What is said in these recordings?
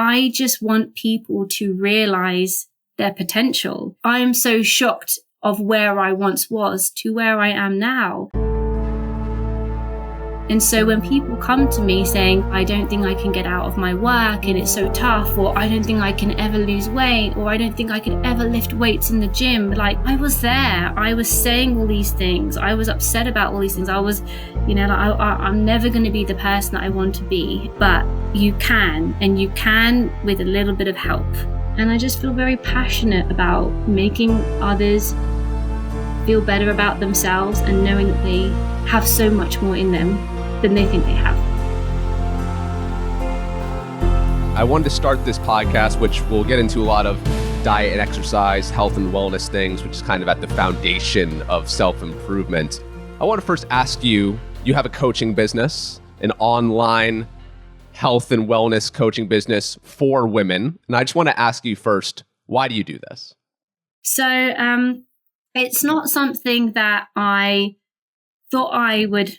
I just want people to realize their potential. I'm so shocked of where I once was to where I am now. And so when people come to me saying, I don't think I can get out of my work and it's so tough, or I don't think I can ever lose weight, or I don't think I can ever lift weights in the gym, like, I was there. I was saying all these things. I was upset about all these things. I was, I'm never going to be the person that I want to be, but you can, and you can with a little bit of help. And I just feel very passionate about making others feel better about themselves and knowing that they have so much more in them than they think they have. I wanted to start this podcast, which we'll get into a lot of diet and exercise, health and wellness things, which is kind of at the foundation of self-improvement. I want to first ask you, you have a coaching business, an online health and wellness coaching business for women. And I just want to ask you first, why do you do this? So it's not something that I thought I would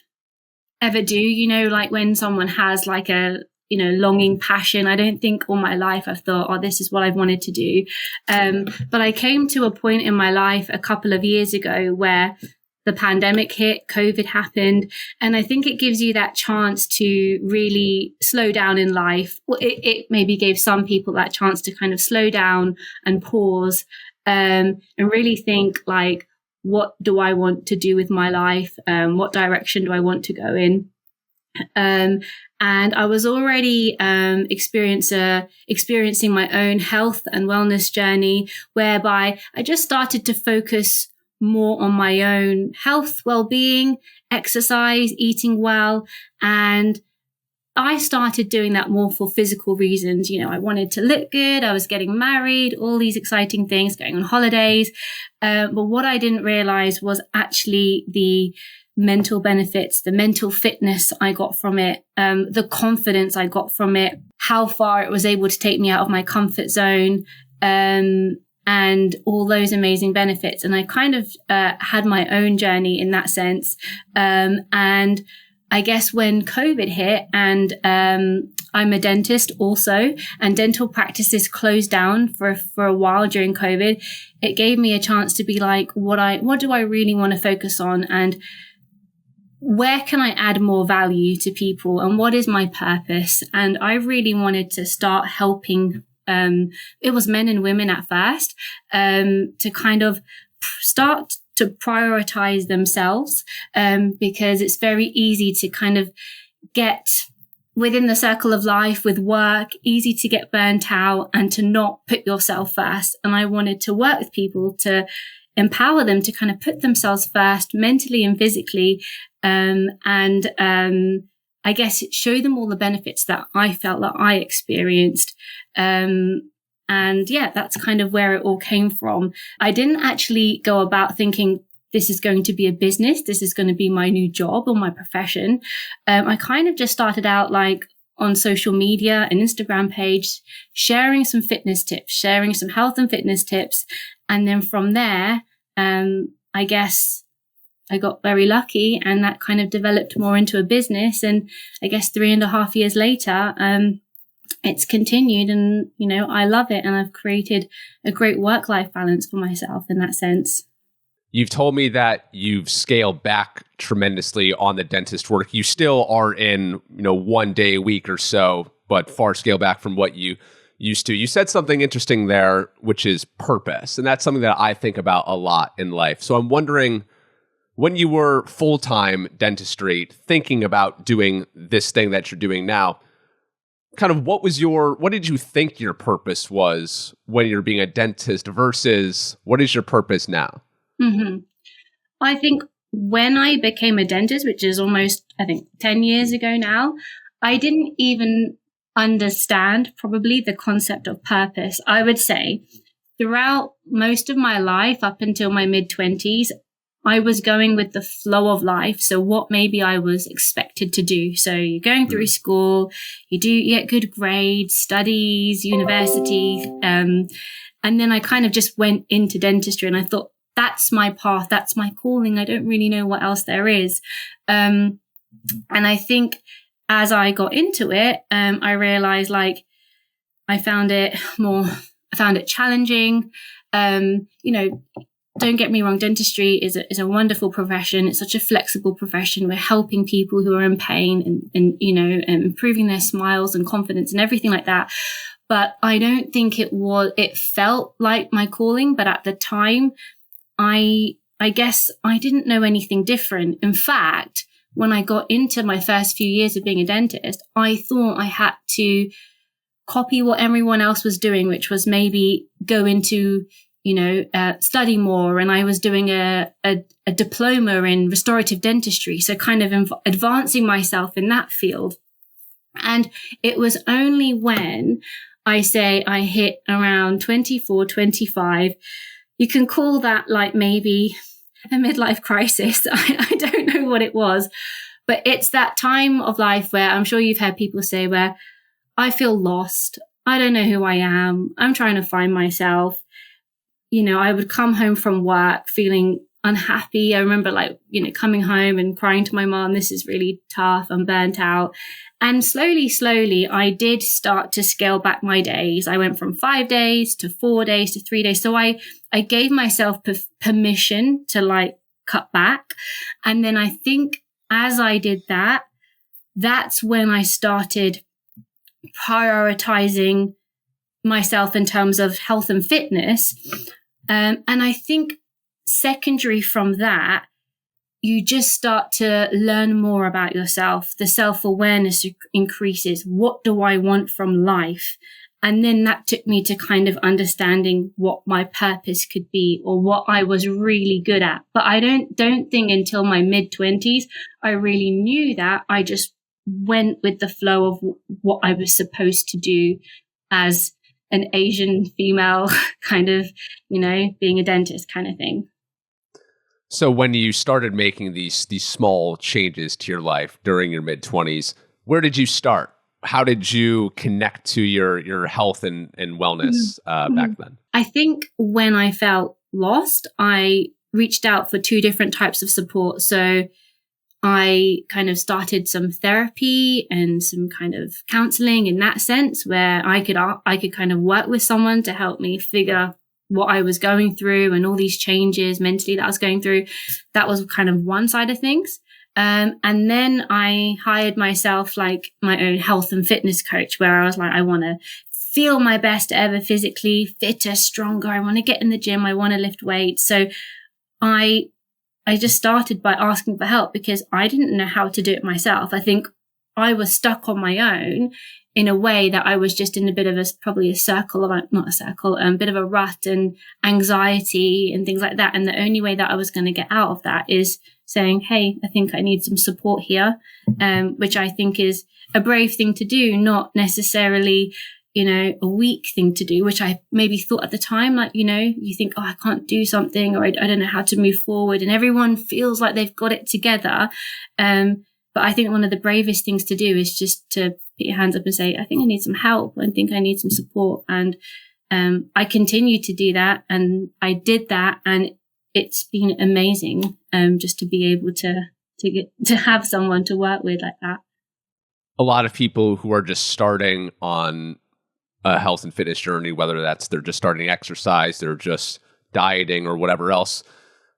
ever do, like when someone has like a, longing passion. I don't think all my life I've thought, this is what I've wanted to do. But I came to a point in my life a couple of years ago where the pandemic hit, COVID happened, and I think it gives you that chance to really slow down in life. It maybe gave some people that chance to kind of slow down and pause and really think, like, what do I want to do with my life? What direction do I want to go in? And I was already experiencing my own health and wellness journey, whereby I just started to focus more on my own health, well-being, exercise, eating well. And I started doing that more for physical reasons. I wanted to look good. I was getting married, all these exciting things, going on holidays. But what I didn't realize was actually the mental benefits, the mental fitness I got from it, the confidence I got from it, how far it was able to take me out of my comfort zone, and all those amazing benefits. And I kind of had my own journey in that sense. And I guess when COVID hit, and I'm a dentist also, and dental practices closed down for a while during COVID, it gave me a chance to be like, what do I really want to focus on, and where can I add more value to people, and what is my purpose? And I really wanted to start helping. It was men and women at first, to kind of start to prioritize themselves, because it's very easy to kind of get within the circle of life with work, easy to get burnt out and to not put yourself first. And I wanted to work with people to empower them to kind of put themselves first mentally and physically, and I guess show them all the benefits that I felt that I experienced. And yeah, that's kind of where it all came from. I didn't actually go about thinking this is going to be a business, this is going to be my new job or my profession. I kind of just started out like on social media, an Instagram page, sharing some fitness tips, sharing some health and fitness tips. And then from there, I guess I got very lucky, and that kind of developed more into a business. And I guess 3.5 years later, it's continued, and, I love it. And I've created a great work-life balance for myself in that sense. You've told me that you've scaled back tremendously on the dentist work. You still are in, 1 day a week or so, but far scaled back from what you used to. You said something interesting there, which is purpose. And that's something that I think about a lot in life. So I'm wondering, when you were full-time dentistry, thinking about doing this thing that you're doing now, kind of what did you think your purpose was when you're being a dentist versus what is your purpose now? Mm-hmm. I think when I became a dentist, which is almost, 10 years ago now, I didn't even understand probably the concept of purpose. I would say throughout most of my life, up until my mid-20s, I was going with the flow of life. So what maybe I was expected to do. So you're going through school, you get good grades, studies, university. And then I kind of just went into dentistry, and I thought, that's my path. That's my calling. I don't really know what else there is. And I think as I got into it, I realized, like, I found it challenging. Don't get me wrong, dentistry is a wonderful profession. It's such a flexible profession. We're helping people who are in pain and improving their smiles and confidence and everything like that. But I don't think it felt like my calling. But at the time, I guess I didn't know anything different. In fact, when I got into my first few years of being a dentist, I thought I had to copy what everyone else was doing, which was maybe go into study more. And I was doing a diploma in restorative dentistry. So kind of advancing myself in that field. And it was only when I hit around 24, 25, you can call that like maybe a midlife crisis. I don't know what it was, but it's that time of life where I'm sure you've heard people say where I feel lost. I don't know who I am. I'm trying to find myself. I would come home from work feeling unhappy. I remember coming home and crying to my mom, this is really tough. I'm burnt out. And slowly, I did start to scale back my days. I went from 5 days to 4 days to 3 days. So I gave myself permission to cut back. And then I think as I did that, that's when I started prioritizing myself in terms of health and fitness. And I think secondary from that, you just start to learn more about yourself. The self-awareness increases. What do I want from life? And then that took me to kind of understanding what my purpose could be or what I was really good at. But I don't think until my mid-20s, I really knew that. I just went with the flow of what I was supposed to do as an Asian female kind of, being a dentist kind of thing. So when you started making these small changes to your life during your mid-20s, where did you start? How did you connect to your health and wellness back then? I think when I felt lost, I reached out for 2 different types of support. So I kind of started some therapy and some kind of counseling in that sense, where I could kind of work with someone to help me figure what I was going through and all these changes mentally that I was going through. That was kind of one side of things. And then I hired myself like my own health and fitness coach, where I was like, I want to feel my best ever physically, fitter, stronger. I want to get in the gym. I want to lift weights. So I just started by asking for help because I didn't know how to do it myself. I think I was stuck on my own in a way that I was just in a bit of a bit of a rut and anxiety and things like that. And the only way that I was going to get out of that is saying, hey, I think I need some support here, which I think is a brave thing to do, not necessarily, a weak thing to do, which I maybe thought at the time, you think, oh, I can't do something, or I don't know how to move forward. And everyone feels like they've got it together. But I think one of the bravest things to do is just to put your hands up and say, I think I need some help. I think I need some support. And I continue to do that. And I did that. And it's been amazing just to be able to have someone to work with like that. A lot of people who are just starting on a health and fitness journey, whether they're just starting exercise, they're just dieting or whatever else.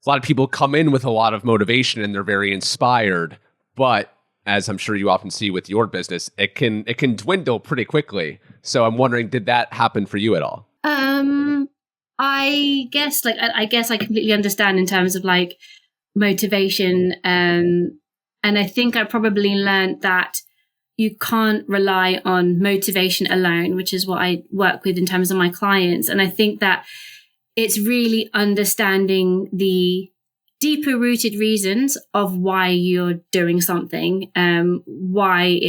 A lot of people come in with a lot of motivation and they're very inspired, but as I'm sure you often see with your business, it can dwindle pretty quickly. So I'm wondering, did that happen for you at all? I guess I completely understand in terms of motivation. And I think I probably learned that you can't rely on motivation alone, which is what I work with in terms of my clients. And I think that it's really understanding the deeper rooted reasons of why you're doing something, why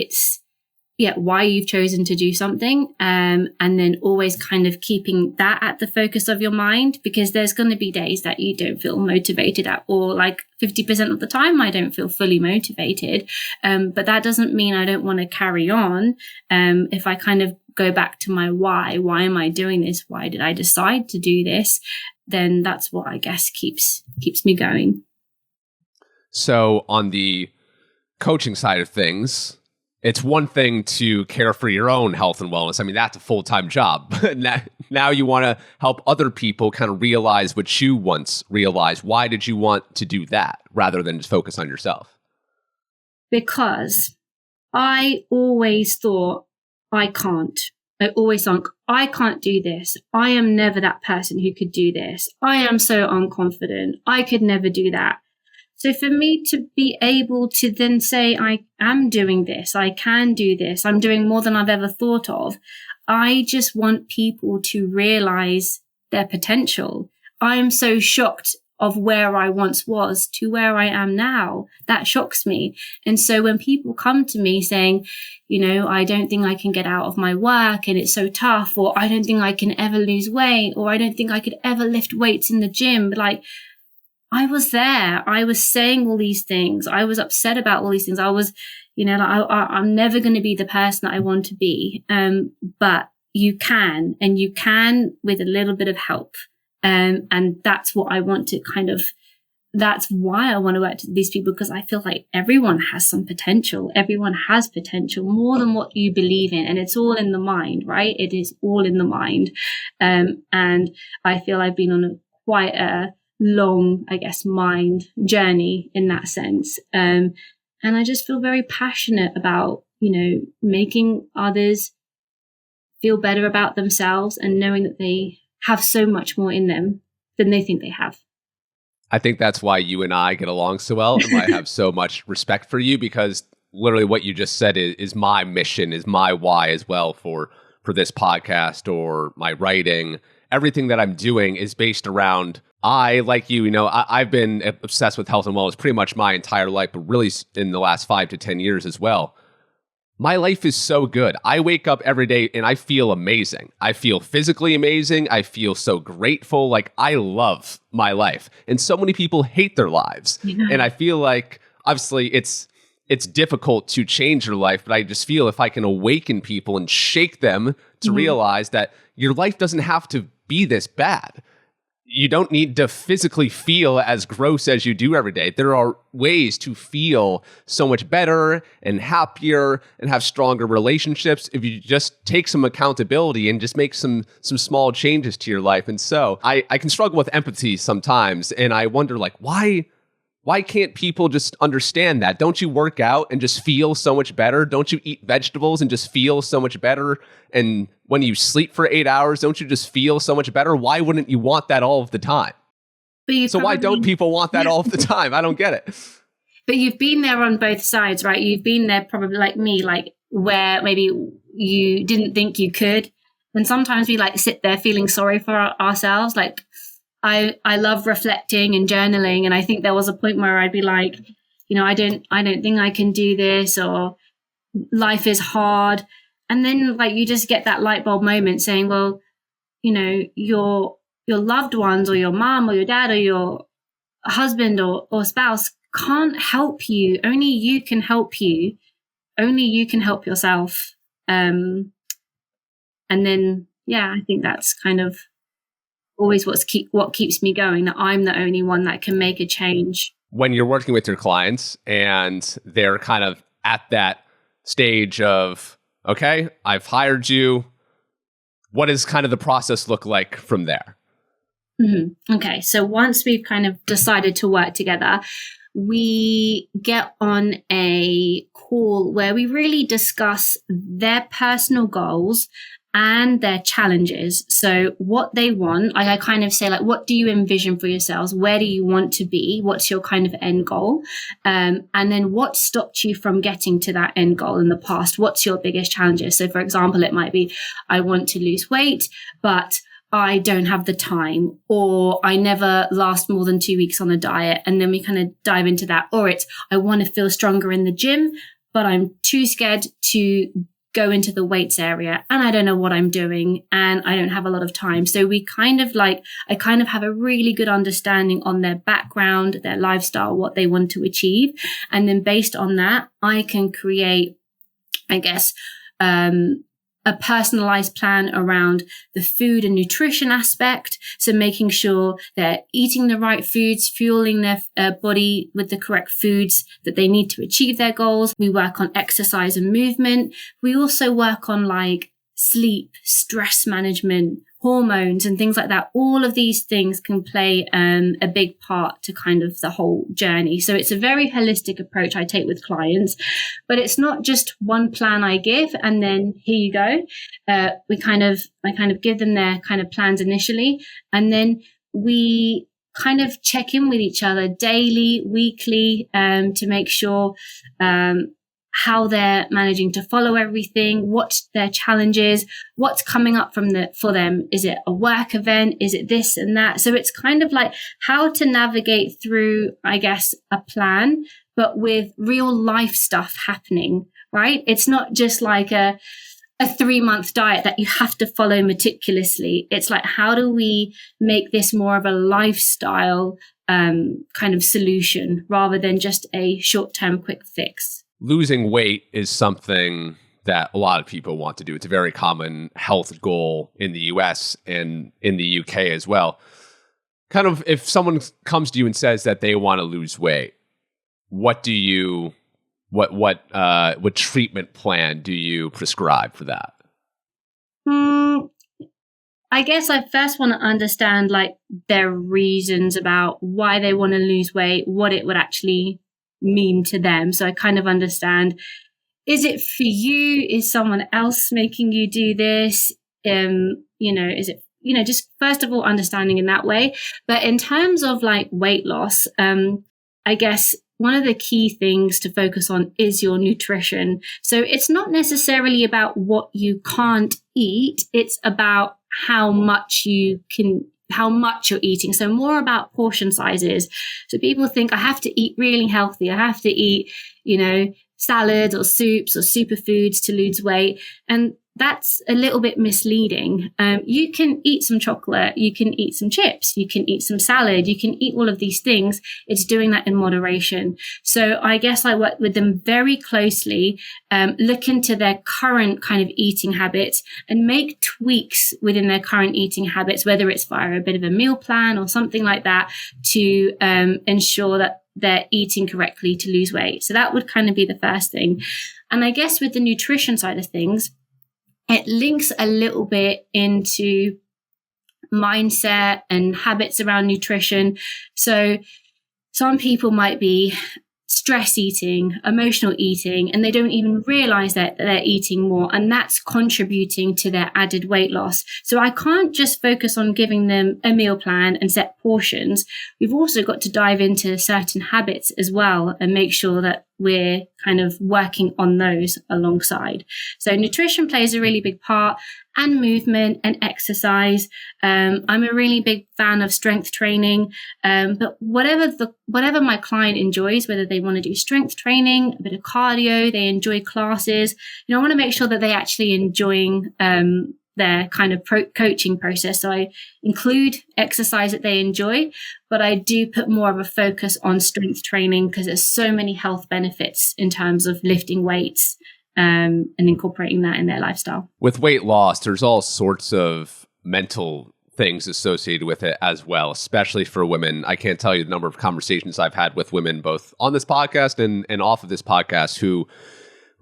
you've chosen to do something, and then always kind of keeping that at the focus of your mind, because there's going to be days that you don't feel motivated at all. 50% of the time, I don't feel fully motivated, but that doesn't mean I don't want to carry on. If I kind of go back to my why am I doing this? Why did I decide to do this? Then that's what I guess keeps me going. So on the coaching side of things, it's one thing to care for your own health and wellness. I mean, that's a full-time job. Now you want to help other people kind of realize what you once realized. Why did you want to do that rather than just focus on yourself? Because I always thought, I can't. I always thought, I can't do this. I am never that person who could do this. I am so unconfident. I could never do that. So for me to be able to then say, I am doing this, I can do this, I'm doing more than I've ever thought of. I just want people to realize their potential. I am so shocked of where I once was to where I am now. That shocks me. And so when people come to me saying, I don't think I can get out of my work and it's so tough, or I don't think I can ever lose weight, or I don't think I could ever lift weights in the gym, like, I was there. I was saying all these things. I was upset about all these things. I was, I'm never going to be the person that I want to be. But you can, and you can with a little bit of help. And that's what I want to that's why I want to work with these people, because I feel like everyone has some potential. Everyone has potential more than what you believe in. And it's all in the mind, right? It is all in the mind. And I feel I've been on quite a long, mind journey in that sense. And I just feel very passionate about, making others feel better about themselves and knowing that they have so much more in them than they think they have. I think that's why you and I get along so well, and why I have so much respect for you, because literally what you just said is my mission, is my why as well for this podcast or my writing. Everything that I'm doing is based around, I, like you, I've been obsessed with health and wellness pretty much my entire life, but really in the last 5 to 10 years as well. My life is so good. I wake up every day and I feel amazing. I feel physically amazing. I feel so grateful. Like, I love my life. And so many people hate their lives. Yeah. And I feel like, obviously, it's difficult to change your life, but I just feel if I can awaken people and shake them to realize that your life doesn't have to be this bad. You don't need to physically feel as gross as you do every day. There are ways to feel so much better and happier and have stronger relationships if you just take some accountability and just make some small changes to your life. And so I can struggle with empathy sometimes. And I wonder, like, why can't people just understand that? Don't you work out and just feel so much better? Don't you eat vegetables and just feel so much better? And when you sleep for 8 hours, don't you just feel so much better? Why wouldn't you want that all of the time? So why don't people want that all of the time? I don't get it. But you've been there on both sides, right? You've been there probably like me, like where maybe you didn't think you could. And sometimes we sit there feeling sorry for ourselves. Like, I love reflecting and journaling. And I think there was a point where I'd be like, I don't think I can do this, or life is hard. And then you just get that light bulb moment saying, well, your loved ones or your mom or your dad or your husband or spouse can't help you. Only you can help you. Only you can help yourself. And then, I think that's kind of always what keeps me going, that I'm the only one that can make a change. When you're working with your clients and they're kind of at that stage of, okay, I've hired you, what does kind of the process look like from there? Mm-hmm. Okay, so once we've kind of decided to work together, we get on a call where we really discuss their personal goals and their challenges. So what they want, I kind of say, what do you envision for yourselves? Where do you want to be? What's your kind of end goal? And then what stopped you from getting to that end goal in the past? What's your biggest challenges? So for example, it might be, I want to lose weight, but I don't have the time, or I never last more than 2 weeks on a diet. And then we kind of dive into that. Or it's, I want to feel stronger in the gym, but I'm too scared to go into the weights area and I don't know what I'm doing and I don't have a lot of time. So we kind of I kind of have a really good understanding on their background, their lifestyle, what they want to achieve. And then based on that, I can create, I guess, a a personalized plan around the food and nutrition aspect. So making sure they're eating the right foods, fueling their body with the correct foods that they need to achieve their goals. We work on exercise and movement. We also work on like sleep, stress management, hormones and things like that. All of these things can play a big part to kind of the whole journey. So it's a very holistic approach I take with clients, but it's not just one plan I give and then here you go. I kind of give them their kind of plans initially, and then we kind of check in with each other daily, weekly, to make sure how they're managing to follow everything, what their challenge is, what's coming up for them. Is it a work event? Is it this and that? So it's kind of like how to navigate through, I guess, a plan, but with real life stuff happening, right? It's not just like a 3-month diet that you have to follow meticulously. It's like, how do we make this more of a lifestyle kind of solution rather than just a short-term quick fix? Losing weight is something that a lot of people want to do. It's a very common health goal in the US and in the UK as well. Kind of, if someone comes to you and says that they want to lose weight, what treatment plan do you prescribe for that? I guess I first want to understand like their reasons about why they want to lose weight, what it would actually mean to them. So I kind of understand, is it for you? Is someone else making you do this? Is it, just first of all, understanding in that way. But in terms of like weight loss, I guess one of the key things to focus on is your nutrition. So it's not necessarily about what you can't eat. It's about how much you're eating. So more about portion sizes. So people think I have to eat really healthy. I have to eat, salads or soups or superfoods to lose weight. And that's a little bit misleading. You can eat some chocolate, you can eat some chips, you can eat some salad, you can eat all of these things. It's doing that in moderation. So I guess I work with them very closely, look into their current kind of eating habits and make tweaks within their current eating habits, whether it's via a bit of a meal plan or something like that, to ensure that they're eating correctly to lose weight. So that would kind of be the first thing. And I guess with the nutrition side of things, it links a little bit into mindset and habits around nutrition. So some people might be stress eating, emotional eating, and they don't even realize that they're eating more, and that's contributing to their added weight loss. So I can't just focus on giving them a meal plan and set portions. We've also got to dive into certain habits as well and make sure that we're kind of working on those alongside. So nutrition plays a really big part, and movement and exercise. I'm a really big fan of strength training, but whatever my client enjoys, whether they want to do strength training, a bit of cardio, they enjoy classes, I want to make sure that they actually enjoying their kind of coaching process. So I include exercise that they enjoy, but I do put more of a focus on strength training because there's so many health benefits in terms of lifting weights and incorporating that in their lifestyle. With weight loss, there's all sorts of mental things associated with it as well, especially for women. I can't tell you the number of conversations I've had with women, both on this podcast and off of this podcast, who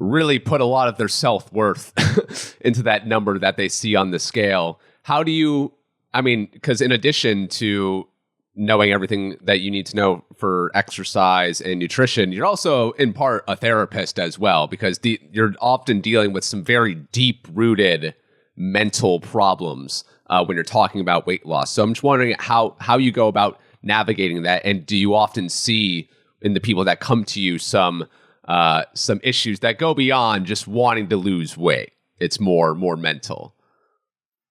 really put a lot of their self-worth into that number that they see on the scale. How do you, because in addition to knowing everything that you need to know for exercise and nutrition, you're also in part a therapist as well, because you're often dealing with some very deep-rooted mental problems when you're talking about weight loss. So I'm just wondering how you go about navigating that, and do you often see in the people that come to you some issues that go beyond just wanting to lose weight? It's more mental.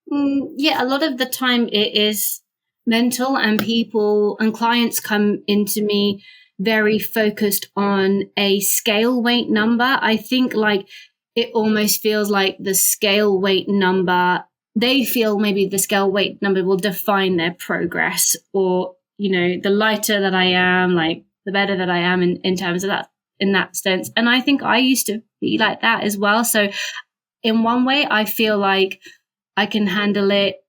Yeah, a lot of the time it is mental, and people and clients come into me very focused on a scale weight number. I think like it almost feels like the scale weight number, they feel maybe the scale weight number will define their progress, or, the lighter that I am, like the better that I am in terms of that, in that sense. And I think I used to be like that as well. So in one way, I feel like I can handle it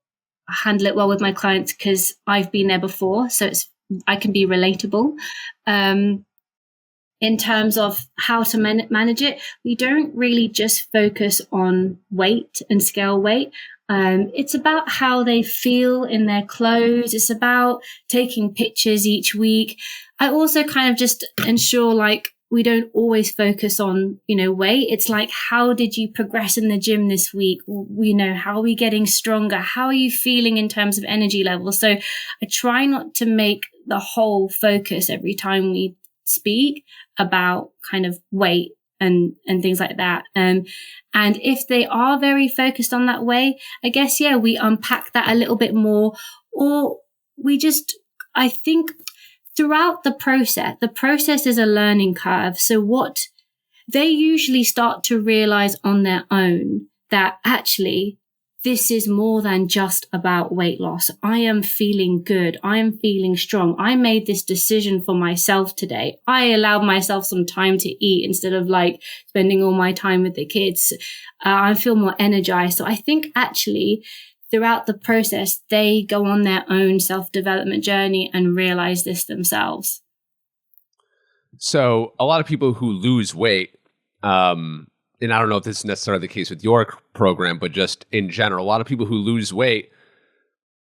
well with my clients because I've been there before. So I can be relatable. In terms of how to manage it, we don't really just focus on weight and scale weight. It's about how they feel in their clothes. It's about taking pictures each week. I also kind of just ensure like we don't always focus on, weight. It's like, how did you progress in the gym this week? How are we getting stronger? How are you feeling in terms of energy levels? So I try not to make the whole focus every time we speak about kind of weight and things like that. And if they are very focused on that way, I guess, we unpack that a little bit more, or I think throughout the process is a learning curve. So what they usually start to realize on their own that actually this is more than just about weight loss. I am feeling good. I am feeling strong. I made this decision for myself today. I allowed myself some time to eat instead of like spending all my time with the kids. I feel more energized. So I think actually throughout the process, they go on their own self-development journey and realize this themselves. So a lot of people who lose weight, and I don't know if this is necessarily the case with your program, but just in general, a lot of people who lose weight,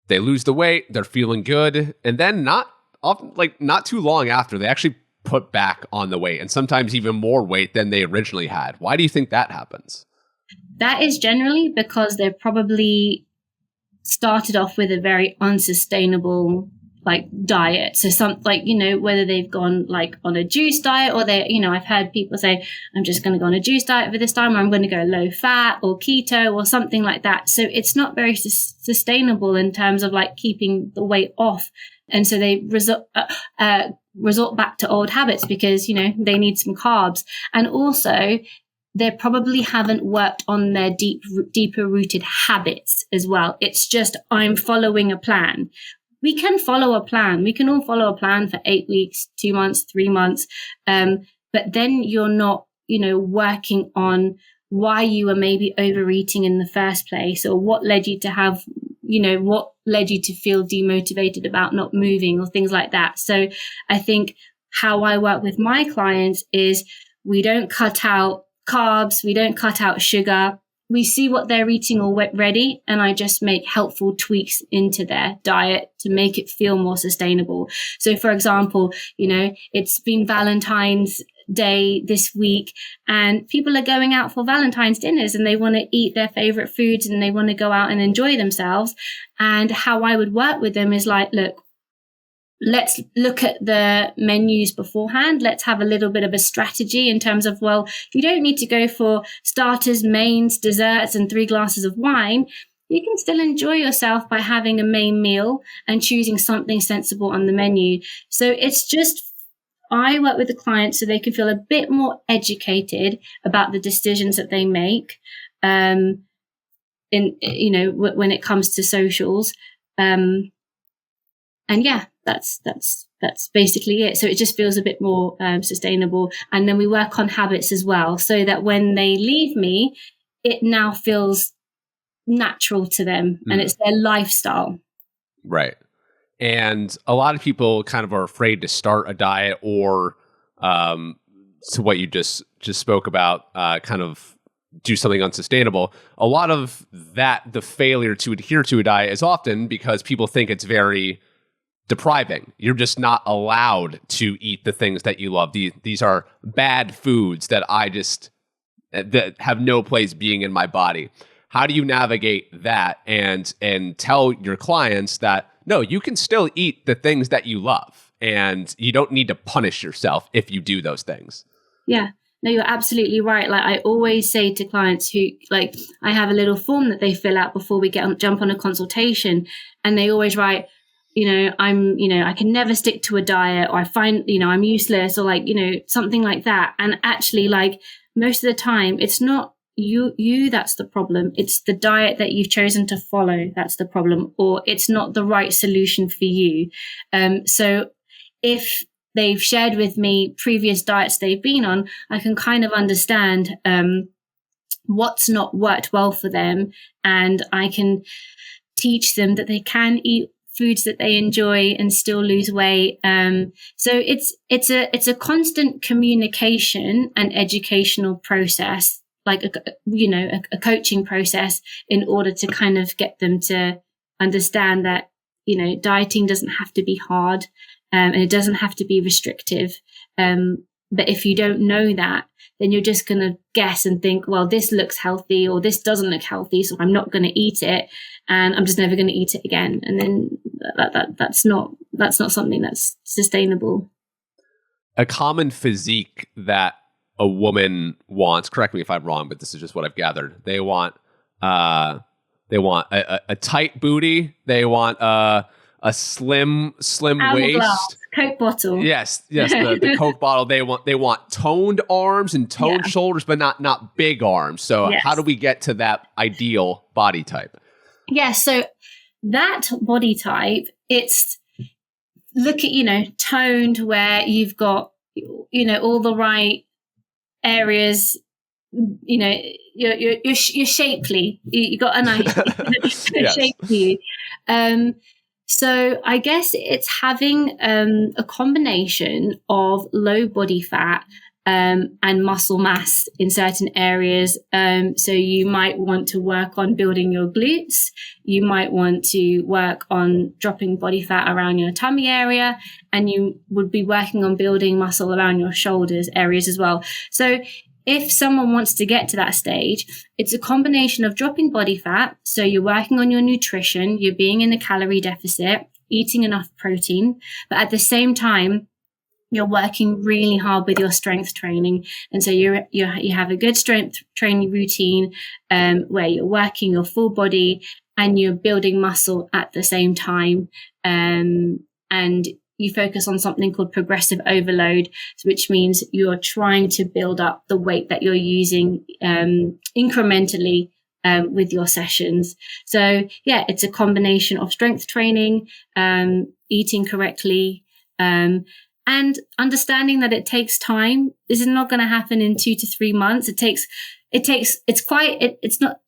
they lose the weight, they're feeling good, and then not too long after, they actually put back on the weight, and sometimes even more weight than they originally had. Why do you think that happens? That is generally because they're probably started off with a very unsustainable diet. So whether they've gone on a juice diet or I've heard people say, I'm just going to go on a juice diet for this time, or I'm going to go low fat or keto or something like that. So it's not very sustainable in terms of keeping the weight off. And so they resort back to old habits because, they need some carbs. And also they probably haven't worked on their deeper rooted habits as well. It's just, I'm following a plan. We can follow a plan. We can all follow a plan for 8 weeks, 2 months, 3 months. But then you're not, working on why you were maybe overeating in the first place, or what led you to have, what led you to feel demotivated about not moving or things like that. So I think how I work with my clients is we don't cut out carbs. We don't cut out sugar. We see what they're eating already, and I just make helpful tweaks into their diet to make it feel more sustainable. So, for example, it's been Valentine's Day this week, and people are going out for Valentine's dinners, and they want to eat their favorite foods, and they want to go out and enjoy themselves. And how I would work with them is look, let's look at the menus beforehand. Let's have a little bit of a strategy in terms of, you don't need to go for starters, mains, desserts, and 3 glasses of wine. You can still enjoy yourself by having a main meal and choosing something sensible on the menu. So it's just, I work with the clients so they can feel a bit more educated about the decisions that they make, when it comes to socials. And that's basically it. So it just feels a bit more sustainable. And then we work on habits as well, so that when they leave me, it now feels natural to them and it's their lifestyle. Right. And a lot of people kind of are afraid to start a diet, or to what you just spoke about, kind of do something unsustainable. A lot of that, the failure to adhere to a diet, is often because people think it's very depriving. You're just not allowed to eat the things that you love. These are bad foods that that have no place being in my body. How do you navigate that and tell your clients that, no, you can still eat the things that you love, and you don't need to punish yourself if you do those things? Yeah. No, you're absolutely right. I always say to clients who, I have a little form that they fill out before we jump on a consultation, and they always write, I can never stick to a diet, or I find, I'm useless, or something like that. And actually, most of the time, it's not you that's the problem. It's the diet that you've chosen to follow that's the problem, or it's not the right solution for you. So if they've shared with me previous diets they've been on, I can kind of understand what's not worked well for them, and I can teach them that they can eat foods that they enjoy and still lose weight. So it's a constant communication and educational process, like a coaching process, in order to kind of get them to understand that dieting doesn't have to be hard, and it doesn't have to be restrictive. But if you don't know that, then you're just going to guess and think, well, this looks healthy or this doesn't look healthy, so I'm not going to eat it, and I'm just never going to eat it again. And then that's not something that's sustainable. A common physique that a woman wants, correct me if I'm wrong, but this is just what I've gathered. They want a tight booty. They want a slim Hourglass, waist. Coke bottle. Yes, the Coke bottle. They want toned arms and toned shoulders, but not big arms. So how do we get to that ideal body type? Yeah, so that body type, it's toned, where you've got all the right areas. You're shapely. You got a nice shape to you. So I guess it's having a combination of low body fat and muscle mass in certain areas. So you might want to work on building your glutes. You might want to work on dropping body fat around your tummy area, and you would be working on building muscle around your shoulders areas as well. So if someone wants to get to that stage, it's a combination of dropping body fat. So you're working on your nutrition, you're being in a calorie deficit, eating enough protein, but at the same time, you're working really hard with your strength training. And so you have a good strength training routine where you're working your full body and you're building muscle at the same time. And you focus on something called progressive overload, which means you're trying to build up the weight that you're using incrementally with your sessions. So it's a combination of strength training, eating correctly, and understanding that it takes time. This is not going to happen in 2 to 3 months. It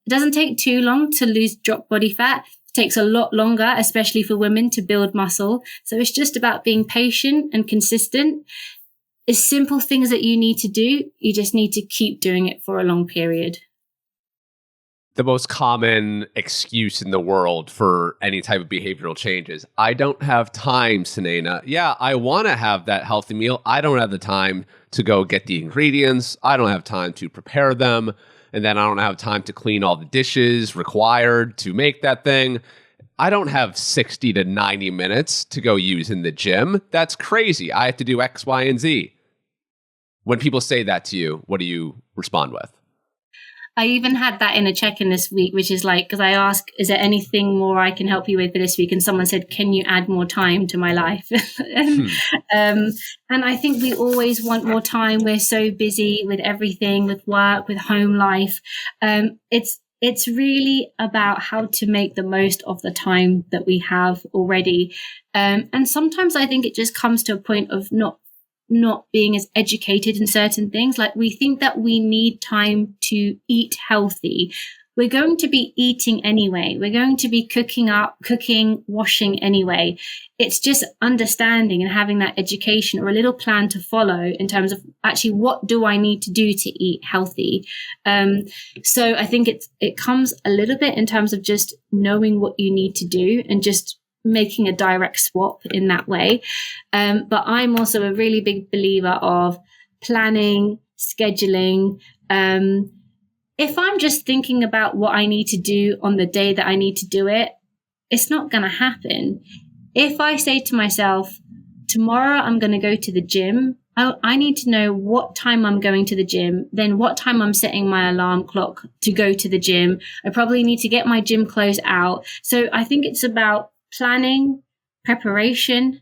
doesn't take too long to drop body fat. Takes a lot longer, especially for women, to build muscle. So it's just about being patient and consistent. It's simple things that you need to do. You just need to keep doing it for a long period. The most common excuse in the world for any type of behavioral change is, I don't have time, Sonayna. Yeah, I want to have that healthy meal. I don't have the time to go get the ingredients. I don't have time to prepare them. And then I don't have time to clean all the dishes required to make that thing. I don't have 60 to 90 minutes to go use in the gym. That's crazy. I have to do X, Y, and Z. When people say that to you, what do you respond with? I even had that in a check-in this week, which is like, because I asked, is there anything more I can help you with for this week? And someone said, can you add more time to my life? And I think we always want more time. We're so busy with everything, with work, with home life. It's really about how to make the most of the time that we have already. And sometimes I think it just comes to a point of not being as educated in certain things. Like, we think that we need time to eat healthy. We're going to be eating anyway. We're going to be cooking, washing anyway. It's just understanding and having that education or a little plan to follow in terms of actually, what do I need to do to eat healthy? So I think it comes a little bit in terms of just knowing what you need to do and just making a direct swap in that way. But I'm also a really big believer of planning, scheduling. If I'm just thinking about what I need to do on the day that I need to do it, it's not going to happen. If I say to myself, tomorrow I'm going to go to the gym, I need to know what time I'm going to the gym, then what time I'm setting my alarm clock to go to the gym. I probably need to get my gym clothes out. So I think it's about planning, preparation,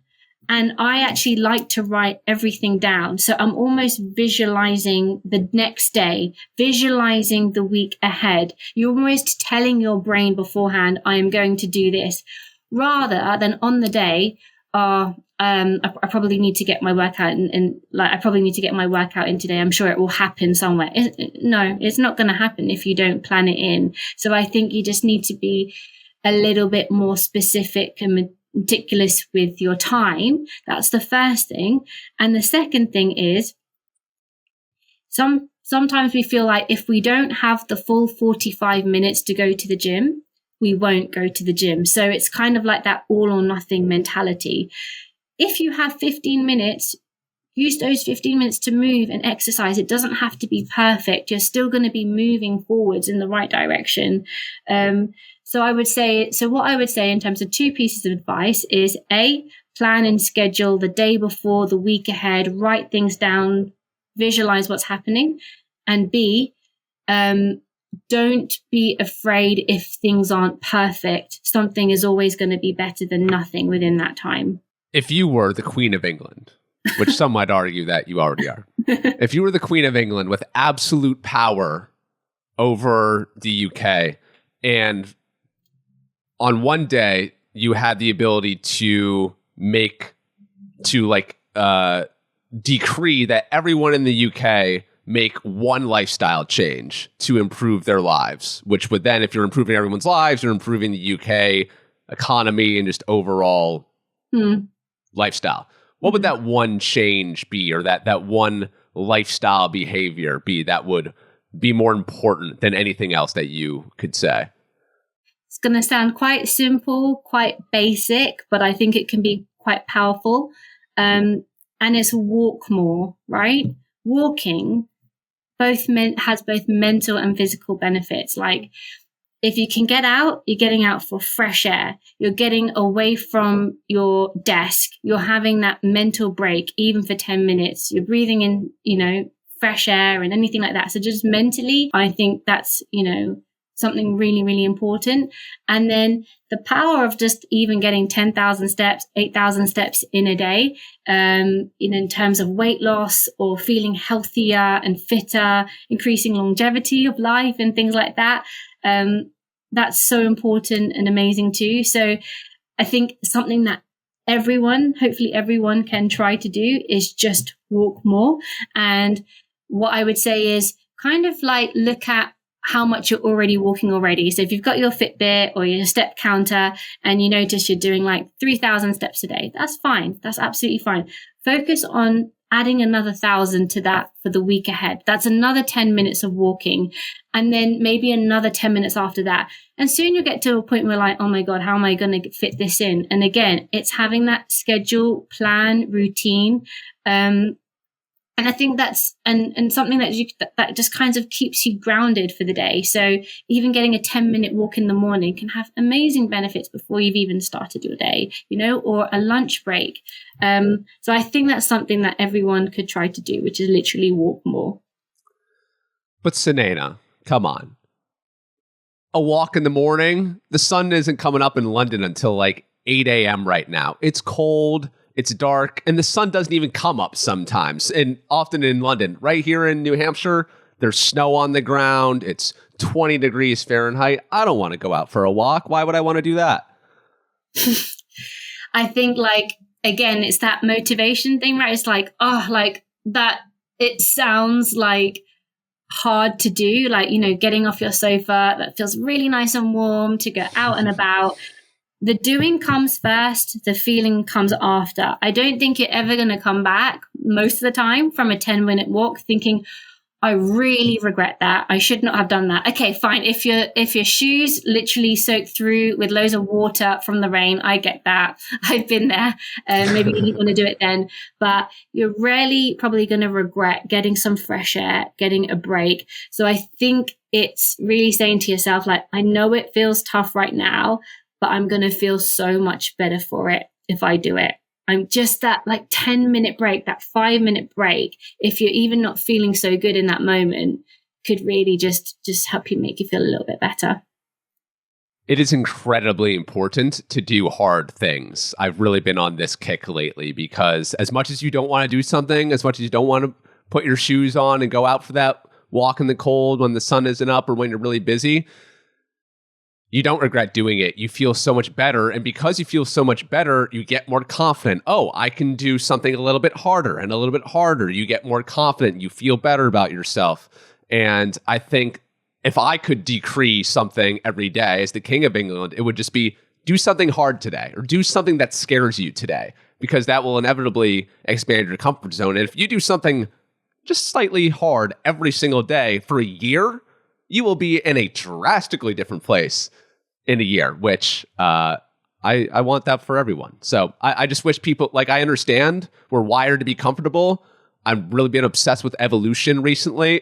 and I actually like to write everything down. So I'm almost visualizing the next day, visualizing the week ahead. You're almost telling your brain beforehand, I am going to do this, rather than on the day, I probably need to get my workout and like I probably need to get my workout in today. I'm sure it will happen somewhere. No, it's not going to happen if you don't plan it in. So I think you just need to be a little bit more specific and meticulous with your time. That's the first thing. And the second thing is sometimes we feel like if we don't have the full 45 minutes to go to the gym, we won't go to the gym. So it's kind of like that all or nothing mentality. If you have 15 minutes, use those 15 minutes to move and exercise. It doesn't have to be perfect. You're still going to be moving forwards in the right direction. So what I would say in terms of 2 pieces of advice is A, plan and schedule the day before, the week ahead, write things down, visualize what's happening. And B, don't be afraid if things aren't perfect. Something is always going to be better than nothing within that time. If you were the Queen of England, which some might argue that you already are, if you were the Queen of England with absolute power over the UK, and on one day you had the ability to decree that everyone in the UK make one lifestyle change to improve their lives, which would then, if you're improving everyone's lives, you're improving the UK economy and just overall lifestyle. What would that one change be, or that one lifestyle behavior be that would be more important than anything else that you could say? It's going to sound quite simple, quite basic, but I think it can be quite powerful. And it's walk more, right? Walking has both mental and physical benefits. Like if you can get out, you're getting out for fresh air. You're getting away from your desk. You're having that mental break, even for 10 minutes. You're breathing in, fresh air and anything like that. So just mentally, I think that's, something really, really important. And then the power of just even getting 10,000 steps, 8,000 steps in a day, in terms of weight loss or feeling healthier and fitter, increasing longevity of life and things like that. That's so important and amazing too. So I think something that hopefully everyone can try to do is just walk more. And what I would say is kind of like look at how much you're already walking already. So if you've got your Fitbit or your step counter and you notice you're doing like 3,000 steps a day, that's fine. That's absolutely fine. Focus on adding another 1,000 to that for the week ahead. That's another 10 minutes of walking, and then maybe another 10 minutes after that. And soon you'll get to a point where like, oh my God, how am I going to fit this in? And again, it's having that schedule, plan, routine. And I think that's and something that just kind of keeps you grounded for the day. So even getting a 10-minute walk in the morning can have amazing benefits before you've even started your day, or a lunch break. So I think that's something that everyone could try to do, which is literally walk more. But Sonayna, come on. A walk in the morning? The sun isn't coming up in London until like 8 a.m. right now. It's cold. It's dark, and the sun doesn't even come up sometimes, and often in London. Right here in New Hampshire, there's snow on the ground. It's 20 degrees Fahrenheit. I don't want to go out for a walk. Why would I want to do that? I think, again, it's that motivation thing, right? It's like, that it sounds like hard to do, getting off your sofa. That feels really nice and warm to go out and about. The doing comes first, the feeling comes after. I don't think you're ever going to come back most of the time from a 10-minute walk thinking, I really regret that. I should not have done that. Okay, fine. If your shoes literally soak through with loads of water from the rain, I get that. I've been there. Maybe you didn't want to do it then, but you're rarely probably going to regret getting some fresh air, getting a break. So I think it's really saying to yourself, I know it feels tough right now, but I'm going to feel so much better for it if I do it. I'm just that 10-minute break, that 5-minute break, if you're even not feeling so good in that moment, could really just help you make you feel a little bit better. It is incredibly important to do hard things. I've really been on this kick lately because as much as you don't want to do something, as much as you don't want to put your shoes on and go out for that walk in the cold when the sun isn't up or when you're really busy, you don't regret doing it. You feel so much better. And because you feel so much better, you get more confident. Oh, I can do something a little bit harder and a little bit harder. You get more confident. You feel better about yourself. And I think if I could decree something every day as the King of England, it would just be do something hard today or do something that scares you today, because that will inevitably expand your comfort zone. And if you do something just slightly hard every single day for a year, you will be in a drastically different place in a year, which I want that for everyone. So I just wish people, like, I understand we're wired to be comfortable. I've really been obsessed with evolution recently,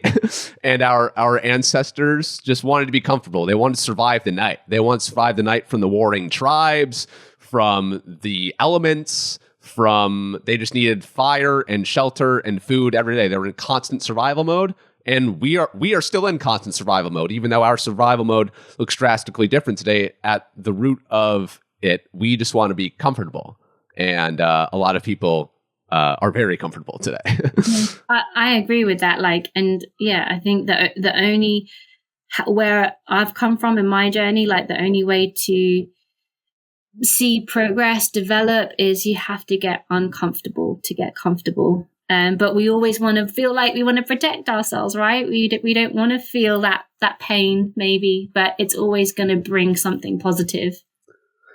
and our ancestors just wanted to be comfortable. They wanted to survive the night. They wanted to survive the night from the warring tribes, from the elements, they just needed fire and shelter and food every day. They were in constant survival mode. And we are still in constant survival mode, even though our survival mode looks drastically different today. At the root of it, we just want to be comfortable. And a lot of people are very comfortable today. I agree with that. And yeah, I think that the only, where I've come from in my journey, the only way to see progress develop is you have to get uncomfortable to get comfortable. But we always want to feel like we want to protect ourselves, right? We don't want to feel that pain, maybe, but it's always going to bring something positive.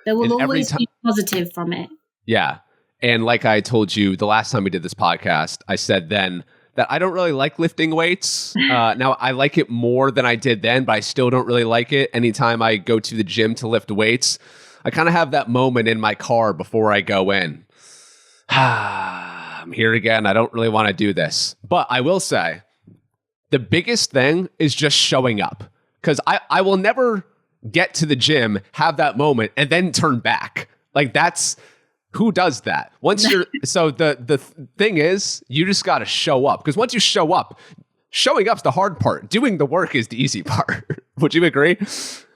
There will always be positive from it. Yeah. And like I told you the last time we did this podcast, I said then that I don't really like lifting weights. Now, I like it more than I did then, but I still don't really like it. Anytime I go to the gym to lift weights, I kind of have that moment in my car before I go in. I'm here again. I don't really want to do this. But I will say the biggest thing is just showing up, because I will never get to the gym, have that moment, and then turn back. That's who does that? Once you're so the thing is, you just got to show up, because once you show up, showing up's the hard part. Doing the work is the easy part. Would you agree?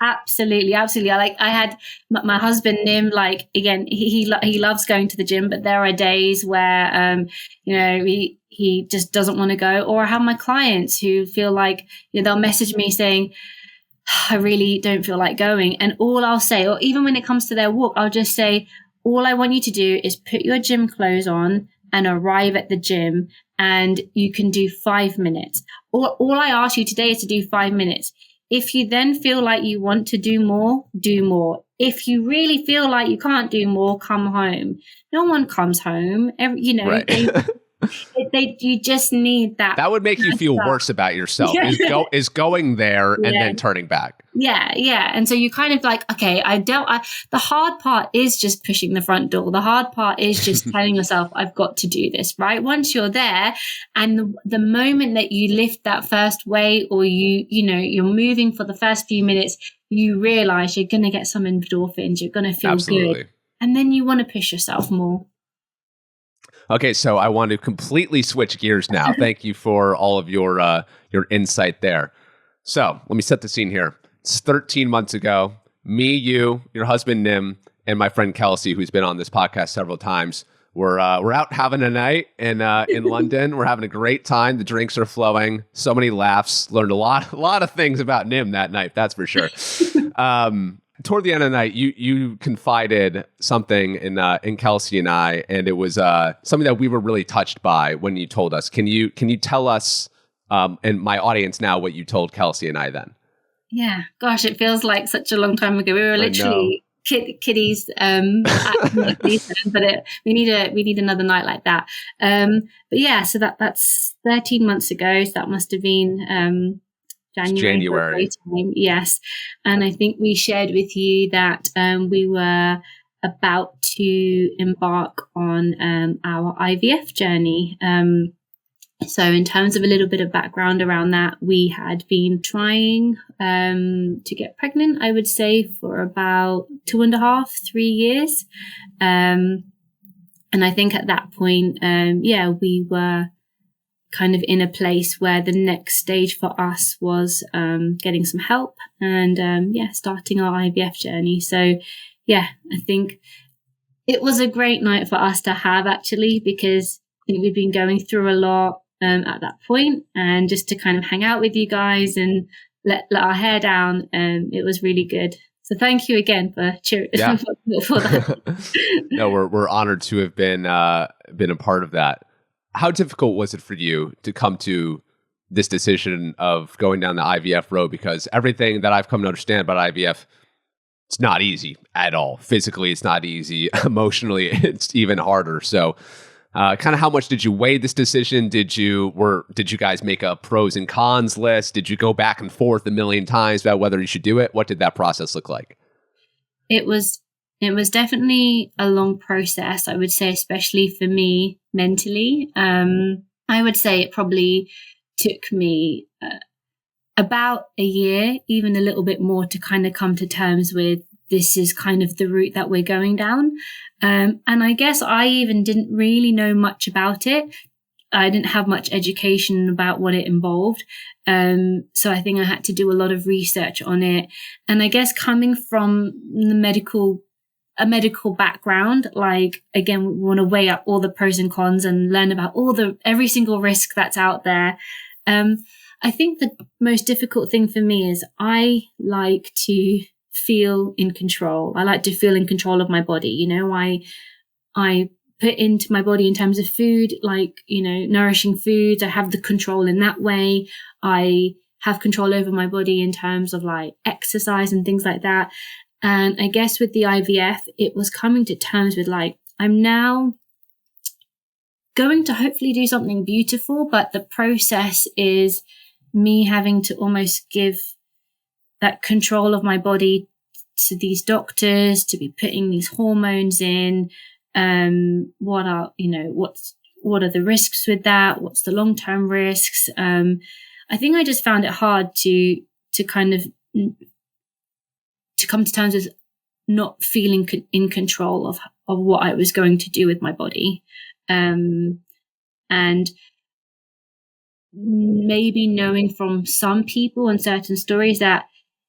Absolutely. I had my husband Nim. Again, he loves going to the gym, but there are days where he just doesn't want to go. Or I have my clients who feel like they'll message me saying, I really don't feel like going, and all I'll say, or even when it comes to their walk, I'll just say, all I want you to do is put your gym clothes on and arrive at the gym, and you can do 5 minutes. All I ask you today is to do 5 minutes. If you then feel like you want to do more, do more. If you really feel like you can't do more, come home. No one comes home. Right. You just need that. That would make you feel worse about yourself, is going there and then turning back. Yeah. And so you kind of okay, the hard part is just pushing the front door. The hard part is just telling yourself, I've got to do this, right? Once you're there, and the moment that you lift that first weight, or you're moving for the first few minutes, you realize you're going to get some endorphins. You're going to feel good. And then you want to push yourself more. Okay, so I want to completely switch gears now. Thank you for all of your insight there. So let me set the scene here. It's 13 months ago. Me, you, your husband Nim, and my friend Kelsey, who's been on this podcast several times, we're out having a night in London. We're having a great time. The drinks are flowing. So many laughs. Learned a lot of things about Nim that night. That's for sure. Toward the end of the night, you confided something in Kelsey and I, and it was something that we were really touched by when you told us. Can you tell us and my audience now what you told Kelsey and I then? Yeah, gosh, it feels like such a long time ago. We were literally kiddies, but we need another night like that. But yeah, so that's 13 months ago. So that must have been January. Yes. And I think we shared with you that we were about to embark on our IVF journey. So in terms of a little bit of background around that, we had been trying to get pregnant, I would say, for about 2.5, 3 years. And I think at that point, we were kind of in a place where the next stage for us was getting some help and starting our IVF journey. So I think it was a great night for us to have, actually, because I think we've been going through a lot at that point, and just to kind of hang out with you guys and let our hair down, it was really good. So thank you again for cheering Yeah. for that. No, we're honored to have been a part of that. How difficult was it for you to come to this decision of going down the IVF road? Because everything that I've come to understand about IVF, it's not easy at all. Physically, it's not easy. Emotionally, it's even harder. So, kind of how much did you weigh this decision? Did you guys make a pros and cons list? Did you go back and forth a million times about whether you should do it? What did that process look like? It was definitely a long process, I would say, especially for me mentally. I would say it probably took me about a year, even a little bit more, to kind of come to terms with this is kind of the route that we're going down. And I guess I even didn't really know much about it. I didn't have much education about what it involved. So I think I had to do a lot of research on it. And I guess coming from a medical background, like, again, we want to weigh up all the pros and cons and learn about every single risk that's out there. I think the most difficult thing for me is I like to feel in control. I like to feel in control of my body. You know, I put into my body in terms of food, like, you know, nourishing foods. I have the control in that way. I have control over my body in terms of like exercise and things like that. And I guess with the IVF, it was coming to terms with like, I'm now going to hopefully do something beautiful, but the process is me having to almost give that control of my body to these doctors, to be putting these hormones in. What are the risks with that? What's the long-term risks? I think I just found it hard to kind of to come to terms with not feeling in control of what I was going to do with my body. And maybe knowing from some people and certain stories that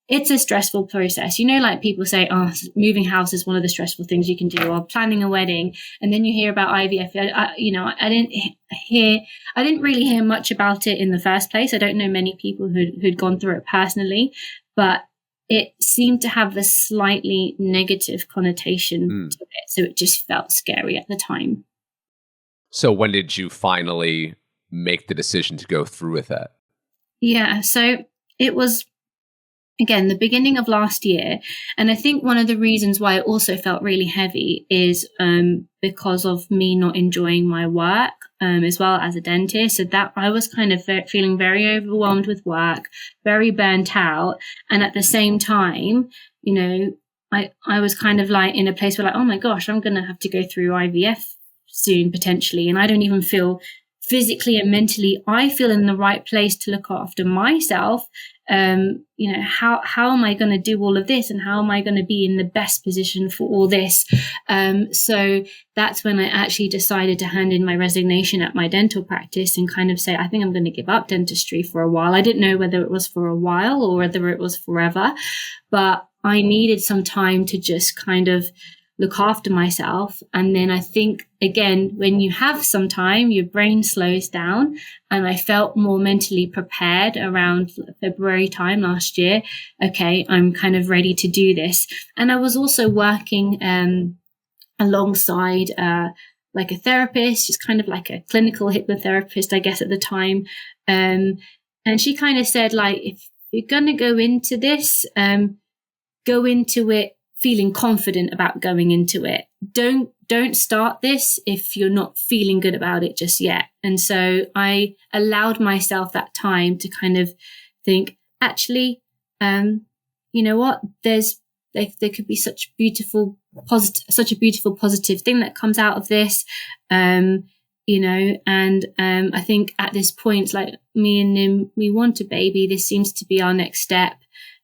it's a stressful process. You know, like people say, oh, moving house is one of the stressful things you can do, or planning a wedding. And then you hear about IVF. I didn't really hear much about it in the first place. I don't know many people who'd gone through it personally, but it seemed to have a slightly negative connotation to it. So it just felt scary at the time. So when did you finally make the decision to go through with that? Yeah, so it was, again, the beginning of last year. And I think one of the reasons why it also felt really heavy is because of me not enjoying my work as well as a dentist. So that I was kind of feeling very overwhelmed with work, very burnt out. And at the same time, you know, I was kind of like in a place where like, oh my gosh, I'm going to have to go through IVF soon potentially. And I don't even feel physically and mentally, I feel in the right place to look after myself. How am I going to do all of this, and how am I going to be in the best position for all this? So that's when I actually decided to hand in my resignation at my dental practice and kind of say, I think I'm going to give up dentistry for a while. I didn't know whether it was for a while or whether it was forever, but I needed some time to just kind of look after myself. And then I think, again, when you have some time, your brain slows down. And I felt more mentally prepared around February time last year. Okay, I'm kind of ready to do this. And I was also working alongside like a therapist, just kind of like a clinical hypnotherapist, I guess, at the time. And she kind of said, like, if you're going to go into this, go into it feeling confident about going into it. Don't start this if you're not feeling good about it just yet. And so I allowed myself that time to kind of think, actually, you know what? There could be such a beautiful positive thing that comes out of this. I think at this point, like me and Nim, we want a baby. This seems to be our next step.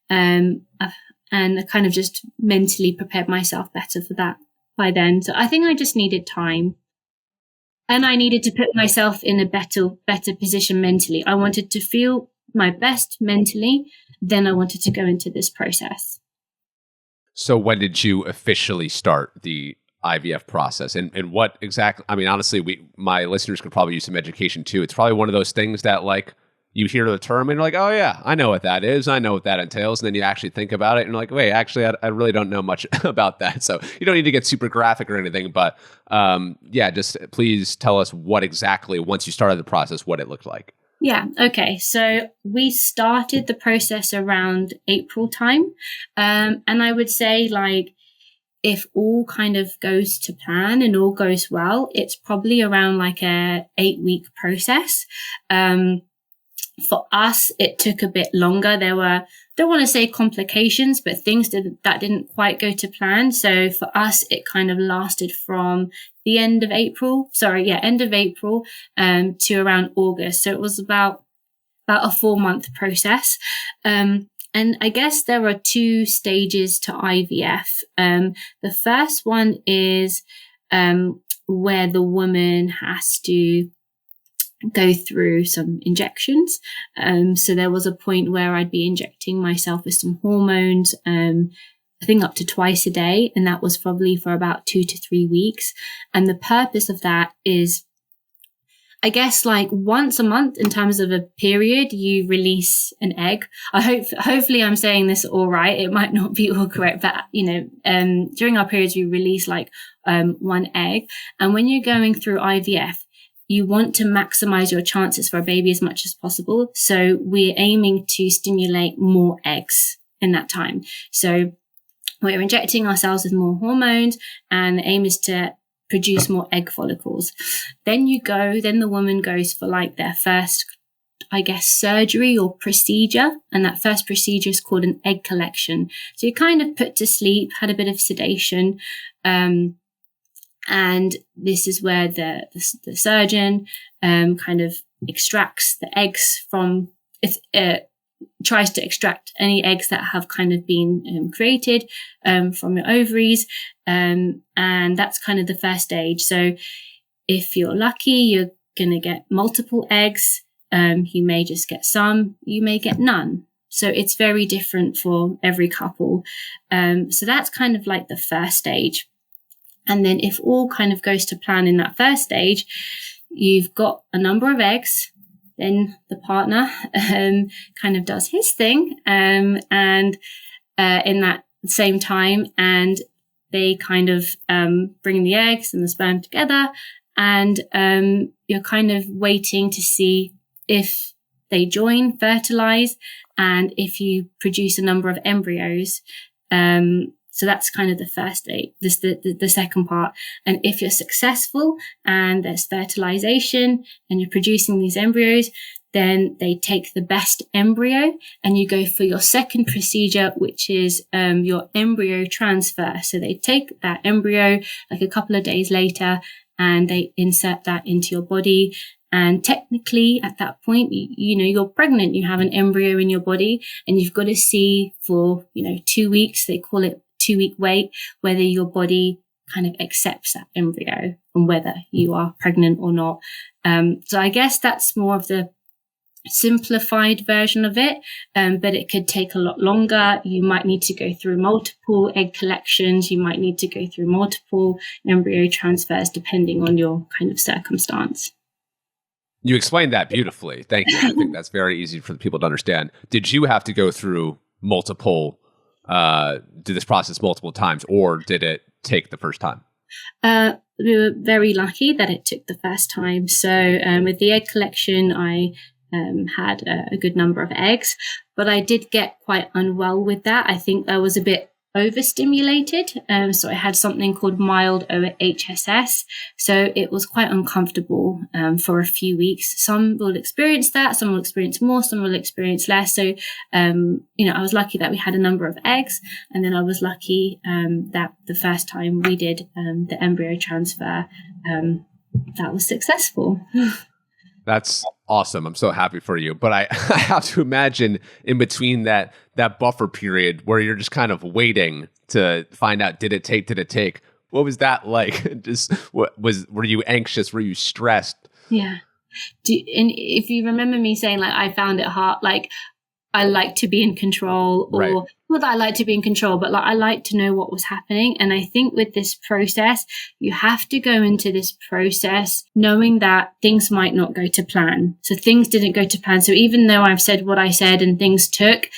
And I kind of just mentally prepared myself better for that by then. So I think I just needed time. And I needed to put myself in a better position mentally. I wanted to feel my best mentally. Then I wanted to go into this process. So when did you officially start the IVF process? And what exactly, I mean, honestly, my listeners could probably use some education too. It's probably one of those things that, like, you hear the term and you're like, oh yeah, I know what that is. I know what that entails. And then you actually think about it and you're like, wait, actually, I really don't know much about that. So you don't need to get super graphic or anything, but yeah, just please tell us what exactly, once you started the process, what it looked like. Yeah. Okay. So we started the process around April time. And I would say, like, if all kind of goes to plan and all goes well, it's probably around like a 8-week process. For us, it took a bit longer. There were, don't want to say complications, but things that didn't quite go to plan. So for us, it kind of lasted from the end of April, to around August. So it was about a 4-month process. And I guess there are 2 stages to IVF. The first one is where the woman has to go through some injections. So there was a point where I'd be injecting myself with some hormones, I think up to twice a day. And that was probably for about 2 to 3 weeks. And the purpose of that is, I guess, like once a month in terms of a period, you release an egg. Hopefully I'm saying this all right. It might not be all correct, but during our periods, we release like 1 egg. And when you're going through IVF, you want to maximize your chances for a baby as much as possible. So we're aiming to stimulate more eggs in that time. So we're injecting ourselves with more hormones, and the aim is to produce more egg follicles. Then the woman goes for like their first, I guess, surgery or procedure. And that first procedure is called an egg collection. So you're kind of put to sleep, had a bit of sedation. And this is where the surgeon kind of extracts the eggs from, tries to extract any eggs that have kind of been created from your ovaries. And that's kind of the first stage. So if you're lucky, you're going to get multiple eggs. You may just get some, you may get none. So it's very different for every couple. So that's kind of like the first stage. And then if all kind of goes to plan in that first stage, you've got a number of eggs. Then the partner kind of does his thing, and in that same time, and they kind of bring the eggs and the sperm together, and you're kind of waiting to see if they join, fertilize, and if you produce a number of embryos. So that's kind of the first stage, the second part. And if you're successful and there's fertilization and you're producing these embryos, then they take the best embryo and you go for your second procedure, which is your embryo transfer. So they take that embryo like a couple of days later and they insert that into your body. And technically at that point, you're pregnant, you have an embryo in your body, and you've got to see for, 2 weeks, they call it 2-week wait, whether your body kind of accepts that embryo and whether you are pregnant or not. So I guess that's more of the simplified version of it, but it could take a lot longer. You might need to go through multiple egg collections. You might need to go through multiple embryo transfers depending on your kind of circumstance. You explained that beautifully. Thank you. I think that's very easy for the people to understand. Did you have to go through do this process multiple times, or did it take the first time? We were very lucky that it took the first time. So with the egg collection, I had a good number of eggs, but I did get quite unwell with that. I think I was a bit overstimulated. So I had something called mild OHSS. So it was quite uncomfortable for a few weeks. Some will experience that, some will experience more, some will experience less. So, I was lucky that we had a number of eggs. And then I was lucky that the first time we did the embryo transfer, that was successful. That's awesome. I'm so happy for you. But I have to imagine in between that buffer period where you're just kind of waiting to find out, did it take? What was that like? Were you anxious? Were you stressed? Yeah. And if you remember me saying, like, I found it hard, like, I like to be in control, or Right. not that I like to be in control, but like I like to know what was happening. And I think with this process, you have to go into this process knowing that things might not go to plan. So things didn't go to plan. So even though I've said what I said and things took,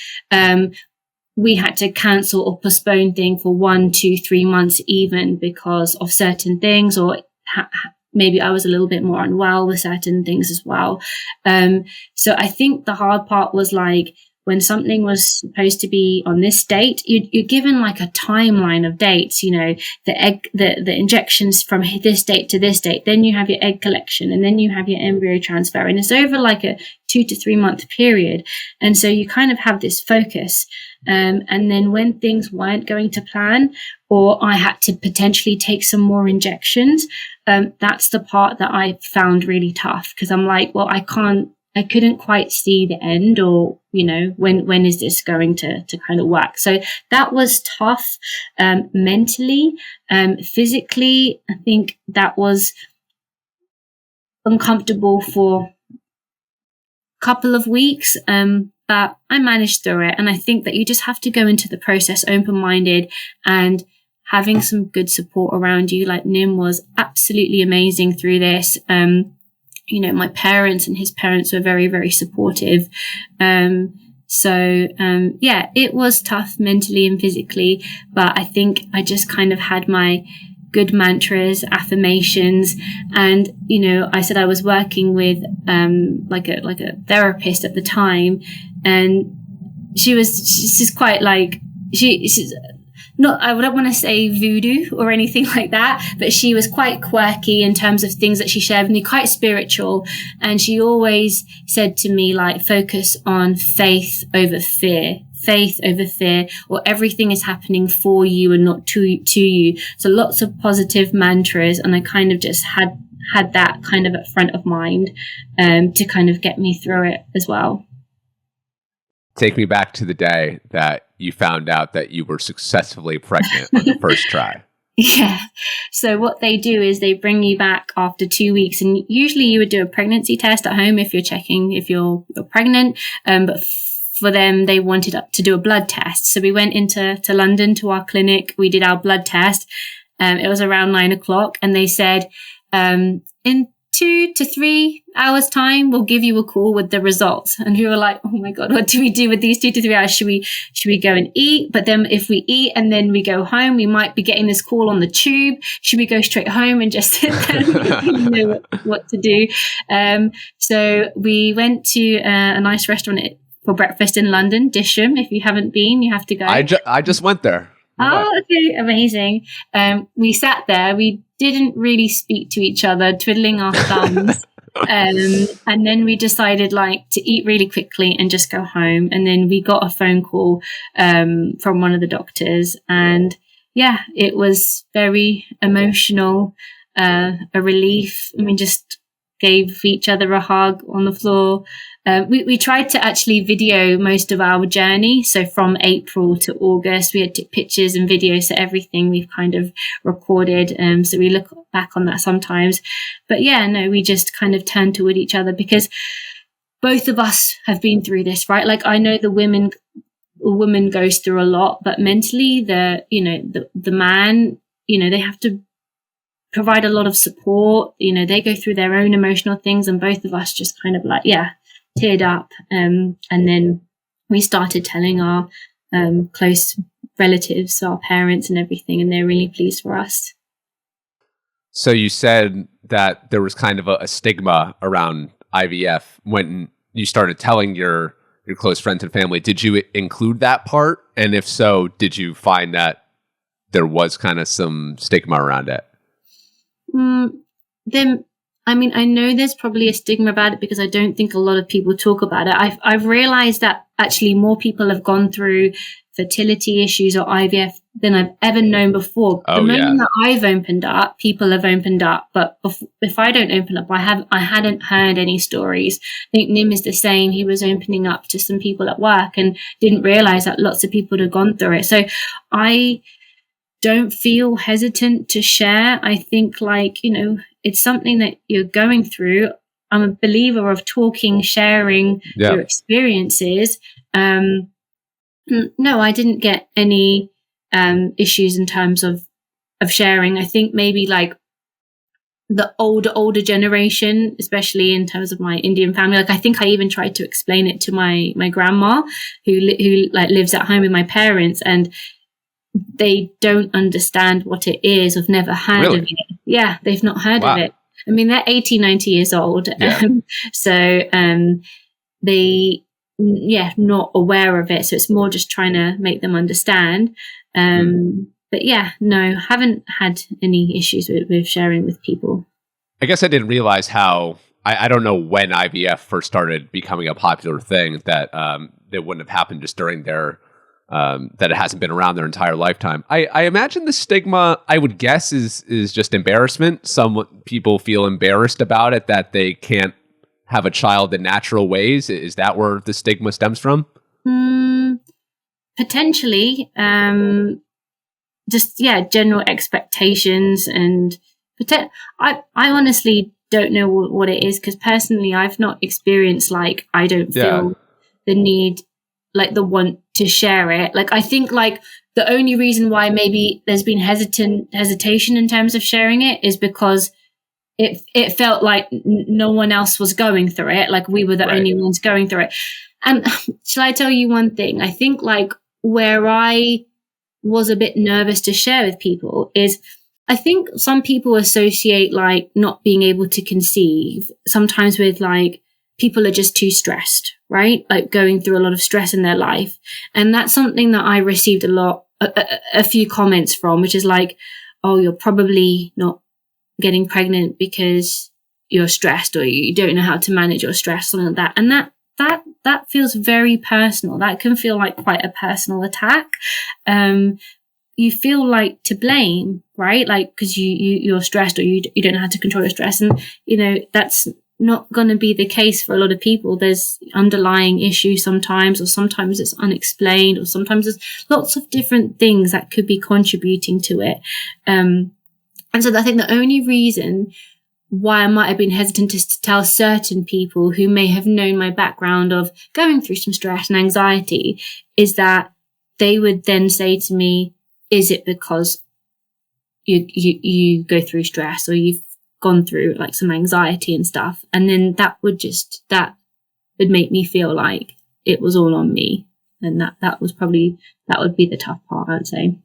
we had to cancel or postpone things for 1, 2, 3 months even because of certain things, or maybe I was a little bit more unwell with certain things as well. So I think the hard part was like, when something was supposed to be on this date, you're given like a timeline of dates, you know, the injections from this date to this date, then you have your egg collection, and then you have your embryo transfer, and it's over like a 2 to 3 month period. And so you kind of have this focus. And then when things weren't going to plan, or I had to potentially take some more injections, that's the part that I found really tough, because I'm like, well, I couldn't quite see the end, or, you know, when is this going to kind of work? So that was tough, mentally, physically. I think that was uncomfortable for a couple of weeks. But I managed through it. And I think that you just have to go into the process open-minded and having some good support around you. Like Nim was absolutely amazing through this. You know, my parents and his parents were very, very supportive. So it was tough mentally and physically, but I think I just kind of had my good mantras, affirmations. And, you know, I said I was working with, like a therapist at the time, and she's quite like, she's not, I don't want to say voodoo or anything like that, but she was quite quirky in terms of things that she shared with me, quite spiritual. And she always said to me, like, focus on faith over fear, or everything is happening for you and not to you. So lots of positive mantras. And I kind of just had that kind of at front of mind, to kind of get me through it as well. Take me back to the day that you found out that you were successfully pregnant on the first try. Yeah. So what they do is they bring you back after 2 weeks, and usually you would do a pregnancy test at home if you're checking if you're pregnant. But for them, they wanted to do a blood test. So we went into London to our clinic. We did our blood test. It was around 9:00, and they said, in 2 to 3 hours time, we'll give you a call with the results. And we were like, oh my God, what do we do with these 2 to 3 hours? Should we go and eat? But then if we eat and then we go home, we might be getting this call on the tube. Should we go straight home and just sit there? You know what to do. So we went to a nice restaurant for breakfast in London, Disham. If you haven't been, you have to go. I just went there. Oh, okay. Amazing. We sat there. We didn't really speak to each other, twiddling our thumbs. And then we decided like to eat really quickly and just go home. And then we got a phone call from one of the doctors. And yeah, it was very emotional, a relief. I mean, just gave each other a hug on the floor. We tried to actually video most of our journey. So from April to August, we had took pictures and videos. So everything we've kind of recorded. So we look back on that sometimes. But yeah, no, we just kind of turned toward each other because both of us have been through this, right? Like I know the woman goes through a lot, but mentally the man, you know, they have to provide a lot of support. You know, they go through their own emotional things, and both of us just kind of like, teared up. And then we started telling our close relatives, our parents and everything, and they're really pleased for us. So you said that there was kind of a stigma around IVF when you started telling your close friends and family. Did you include that part? And if so, did you find that there was kind of some stigma around it? I know there's probably a stigma about it because I don't think a lot of people talk about it. I've realized that actually more people have gone through fertility issues or IVF than I've ever known before. The moment that I've opened up, people have opened up. But if I don't open up, I hadn't heard any stories. I think Nim is the same. He was opening up to some people at work and didn't realize that lots of people had gone through it. So I don't feel hesitant to share. I think it's something that you're going through. I'm a believer of talking, sharing your experiences. No, I didn't get any issues in terms of sharing. I think maybe like the older generation, especially in terms of my Indian family, like I think I even tried to explain it to my grandma who like lives at home with my parents, and they don't understand what it is. I've never heard of it. Yeah, they've not heard of it. I mean, they're 80, 90 years old. Yeah. So they, not aware of it. So it's more just trying to make them understand. But yeah, no, haven't had any issues with sharing with people. I guess I didn't realize how, I don't know when IVF first started becoming a popular thing, that that wouldn't have happened just during their, that it hasn't been around their entire lifetime. I imagine the stigma, I would guess, is just embarrassment. Some people feel embarrassed about it, that they can't have a child in natural ways. Is that where the stigma stems from? Potentially. Just general expectations, and I honestly don't know what it is, because personally I've not experienced, like, I don't feel the need, like the want to share it. Like I think like the only reason why maybe there's been hesitation in terms of sharing it is because it felt like no one else was going through it, like we were the only ones going through it. And shall I tell you one thing? I think like where I was a bit nervous to share with people is, I think some people associate like not being able to conceive sometimes with like people are just too stressed, right? Like going through a lot of stress in their life. And that's something that I received a few comments from, which is like, oh, you're probably not getting pregnant because you're stressed, or you don't know how to manage your stress, something like that. And that feels very personal. That can feel like quite a personal attack. You feel like to blame, right? Like, because you're stressed, or you don't know how to control your stress. And, that's not going to be the case for a lot of people. There's underlying issues sometimes, or sometimes it's unexplained, or sometimes there's lots of different things that could be contributing to it. And so I think the only reason why I might have been hesitant is to tell certain people who may have known my background of going through some stress and anxiety is that they would then say to me, is it because you go through stress, or you've gone through like some anxiety and stuff? And then that would make me feel like it was all on me. And that would be the tough part, I'd say.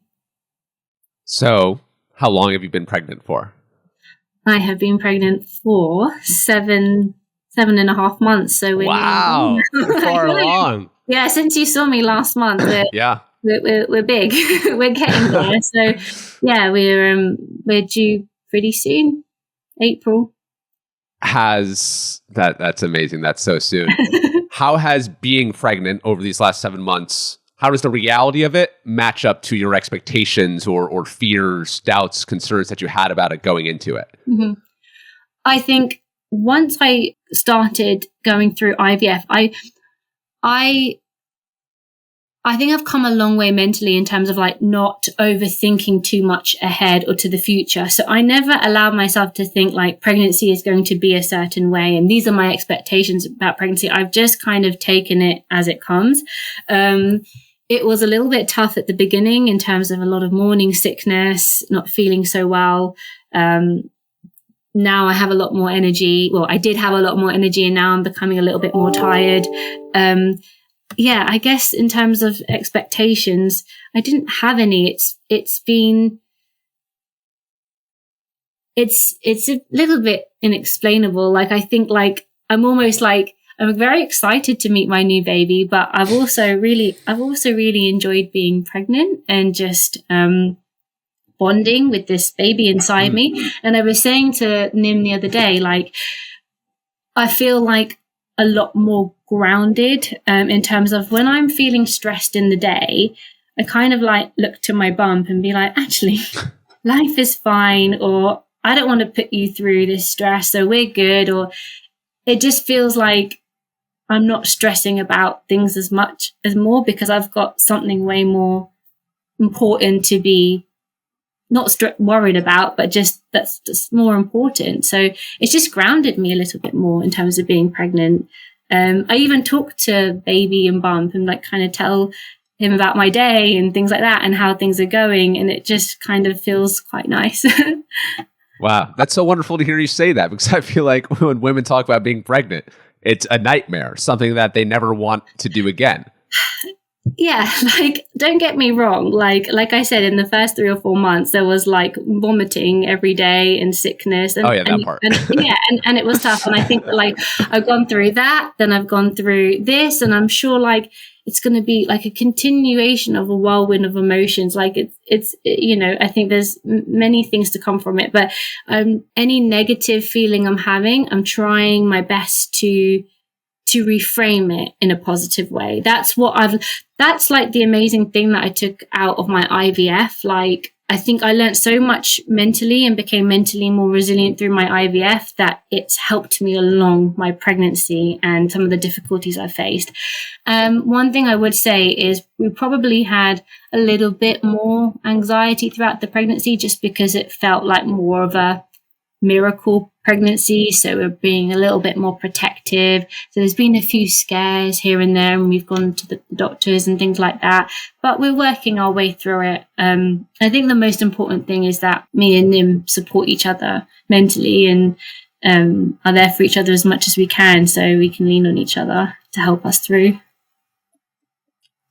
So how long have you been pregnant for? I have been pregnant for 7.5 months. So wow, far along. Yeah, since you saw me last month, we're big. We're getting there. So yeah, we're due pretty soon, April. That's amazing. That's so soon. How has being pregnant over these last 7 months, how does the reality of it match up to your expectations or fears, doubts, concerns that you had about it going into it? Mm-hmm. I think once I started going through IVF, I think I've come a long way mentally in terms of like not overthinking too much ahead or to the future. So I never allowed myself to think like pregnancy is going to be a certain way, and these are my expectations about pregnancy. I've just kind of taken it as it comes. It was a little bit tough at the beginning in terms of a lot of morning sickness, not feeling so well. Now I have a lot more energy. Well, I did have a lot more energy, and now I'm becoming a little bit more tired. I guess in terms of expectations, I didn't have any. It's a little bit inexplainable. Like, I think like I'm very excited to meet my new baby, but I've also really enjoyed being pregnant and just bonding with this baby inside me. And I was saying to Nim the other day, like, I feel like a lot more grounded in terms of when I'm feeling stressed in the day, I kind of like look to my bump and be like, actually, life is fine, or I don't want to put you through this stress, so we're good. Or it just feels like I'm not stressing about things as much as more, because I've got something way more important to be not worried about, but that's just more important. So it's just grounded me a little bit more in terms of being pregnant. I even talk to baby and bump and like kind of tell him about my day and things like that and how things are going. And it just kind of feels quite nice. Wow. That's so wonderful to hear you say that, because I feel like when women talk about being pregnant, it's a nightmare, something that they never want to do again. Yeah, like, don't get me wrong. Like I said, in the first 3 or 4 months, there was like vomiting every day and sickness. And, that part. and it was tough. And I think that, like, I've gone through that, then I've gone through this, and I'm sure like it's going to be like a continuation of a whirlwind of emotions. Like it's I think there's many things to come from it, but any negative feeling I'm having, I'm trying my best to reframe it in a positive way. That's like the amazing thing that I took out of my IVF. Like, I think I learned so much mentally and became mentally more resilient through my IVF that it's helped me along my pregnancy and some of the difficulties I faced. One thing I would say is we probably had a little bit more anxiety throughout the pregnancy, just because it felt like more of a miracle pregnancy, so we're being a little bit more protective. So there's been a few scares here and there, and we've gone to the doctors and things like that, but we're working our way through it. I think the most important thing is that me and Nim support each other mentally and are there for each other as much as we can, so we can lean on each other to help us through.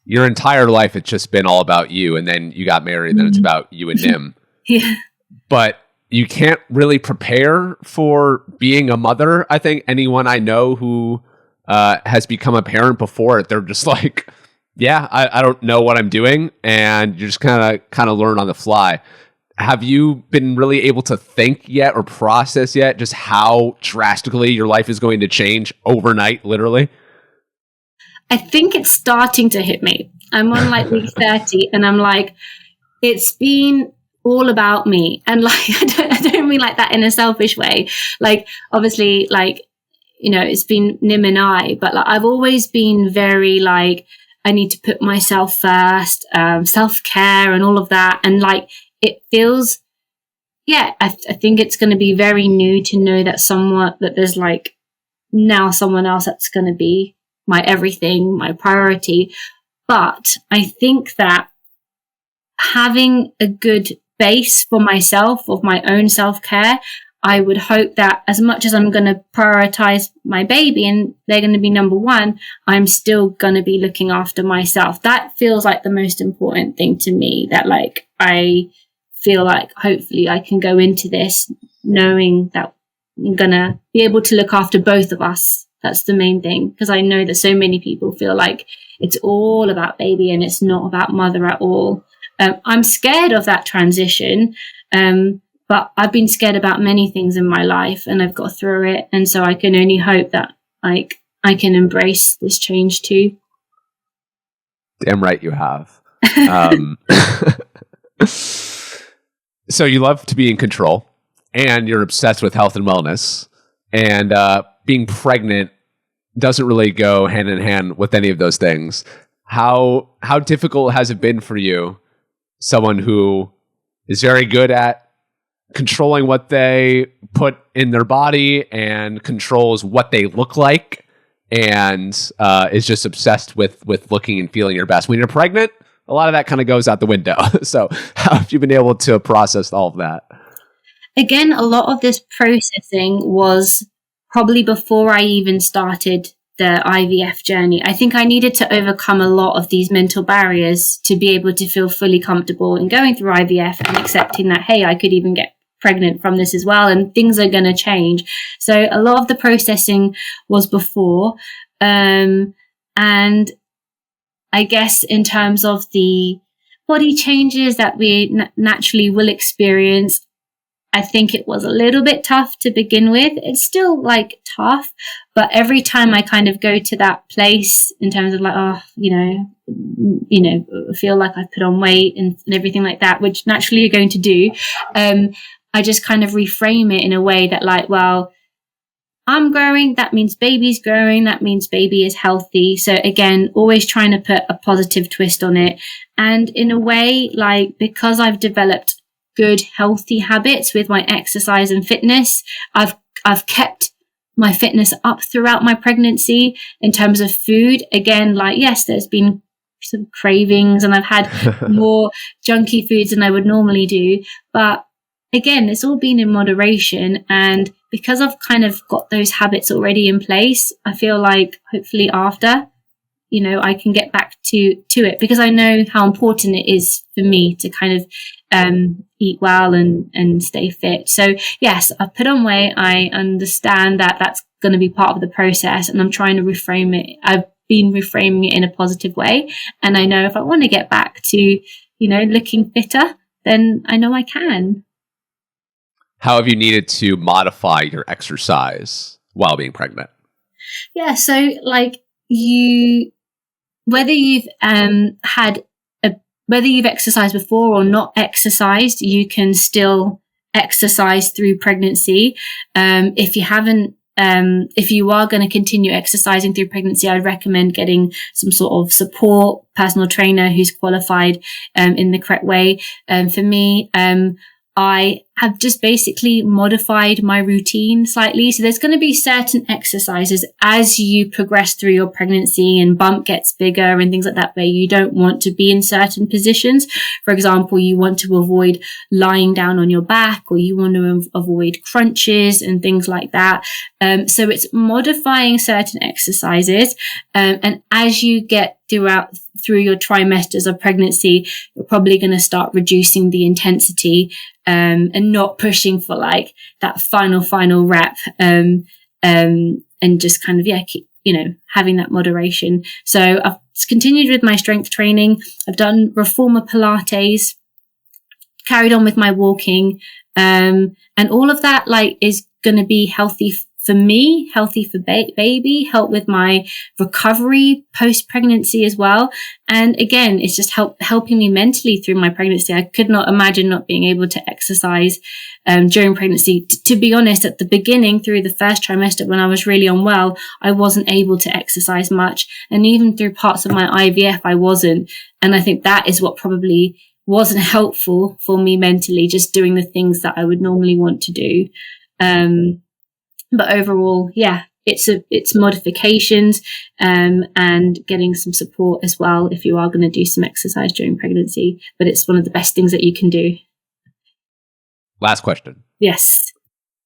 Your entire life, it's just been all about you, and then you got married, then it's about you and Nim. Yeah. But you can't really prepare for being a mother. I think anyone I know who has become a parent before, they're just like, yeah, I don't know what I'm doing. And you just kind of learn on the fly. Have you been really able to think yet or process yet just how drastically your life is going to change overnight, literally? I think it's starting to hit me. I'm on like week 30 and I'm like, it's been all about me. And like, I don't mean like that in a selfish way. Like, obviously, like, it's been Nim and I, but like, I've always been very like, I need to put myself first, self-care and all of that. And like, it feels, I think it's going to be very new to know that there's like now someone else that's going to be my everything, my priority. But I think that having a good base for myself of my own self-care, I would hope that as much as I'm going to prioritize my baby and they're going to be number one, I'm still going to be looking after myself. That feels like the most important thing to me, that like I feel like hopefully I can go into this knowing that I'm going to be able to look after both of us. That's the main thing, because I know that so many people feel like it's all about baby and it's not about mother at all. I'm scared of that transition, but I've been scared about many things in my life and I've got through it. And so I can only hope that I can embrace this change too. Damn right you have. So you love to be in control and you're obsessed with health and wellness, and being pregnant doesn't really go hand in hand with any of those things. How difficult has it been for you, someone who is very good at controlling what they put in their body and controls what they look like, and is just obsessed with looking and feeling your best? When you're pregnant, a lot of that kind of goes out the window. So how have you been able to process all of that? Again, a lot of this processing was probably before I even started the IVF journey. I think I needed to overcome a lot of these mental barriers to be able to feel fully comfortable in going through IVF and accepting that, hey, I could even get pregnant from this as well, and things are going to change. So a lot of the processing was before. And I guess in terms of the body changes that we naturally will experience, I think it was a little bit tough to begin with. It's still like tough, but every time I kind of go to that place in terms of like, feel like I've put on weight and everything like that, which naturally you're going to do. I just kind of reframe it in a way that like, well, I'm growing, that means baby's growing, that means baby is healthy. So again, always trying to put a positive twist on it. And in a way, like, because I've developed good, healthy habits with my exercise and fitness, I've kept my fitness up throughout my pregnancy in terms of food. Again, like, yes, there's been some cravings and I've had more junky foods than I would normally do. But again, it's all been in moderation. And because I've kind of got those habits already in place, I feel like hopefully after, I can get back to it, because I know how important it is for me to kind of eat well and stay fit. So yes, I've put on weight. I understand that that's going to be part of the process, and I'm trying to reframe it. I've been reframing it in a positive way. And I know if I want to get back to, looking fitter, then I know I can. How have you needed to modify your exercise while being pregnant? Yeah. So whether you've whether you've exercised before or not exercised, you can still exercise through pregnancy. If you are going to continue exercising through pregnancy, I'd recommend getting some sort of support, personal trainer who's qualified in the correct way. For me, I have just basically modified my routine slightly. So there's going to be certain exercises as you progress through your pregnancy and bump gets bigger and things like that, where you don't want to be in certain positions. For example, you want to avoid lying down on your back, or you want to avoid crunches and things like that. So it's modifying certain exercises. And as you get through your trimesters of pregnancy, you're probably going to start reducing the intensity and not pushing for like that final rep, and just kind of keep, having that moderation. So I've continued with my strength training. I've done reformer Pilates, carried on with my walking, and all of that is going to be healthy for me, healthy for baby, help with my recovery post-pregnancy as well. And again, it's just helping me mentally through my pregnancy. I could not imagine not being able to exercise during pregnancy. To be honest, at the beginning, through the first trimester, when I was really unwell, I wasn't able to exercise much. And even through parts of my IVF, I wasn't. And I think that is what probably wasn't helpful for me mentally, just doing the things that I would normally want to do. But overall, it's modifications, and getting some support as well if you are going to do some exercise during pregnancy. But it's one of the best things that you can do. Last question. Yes.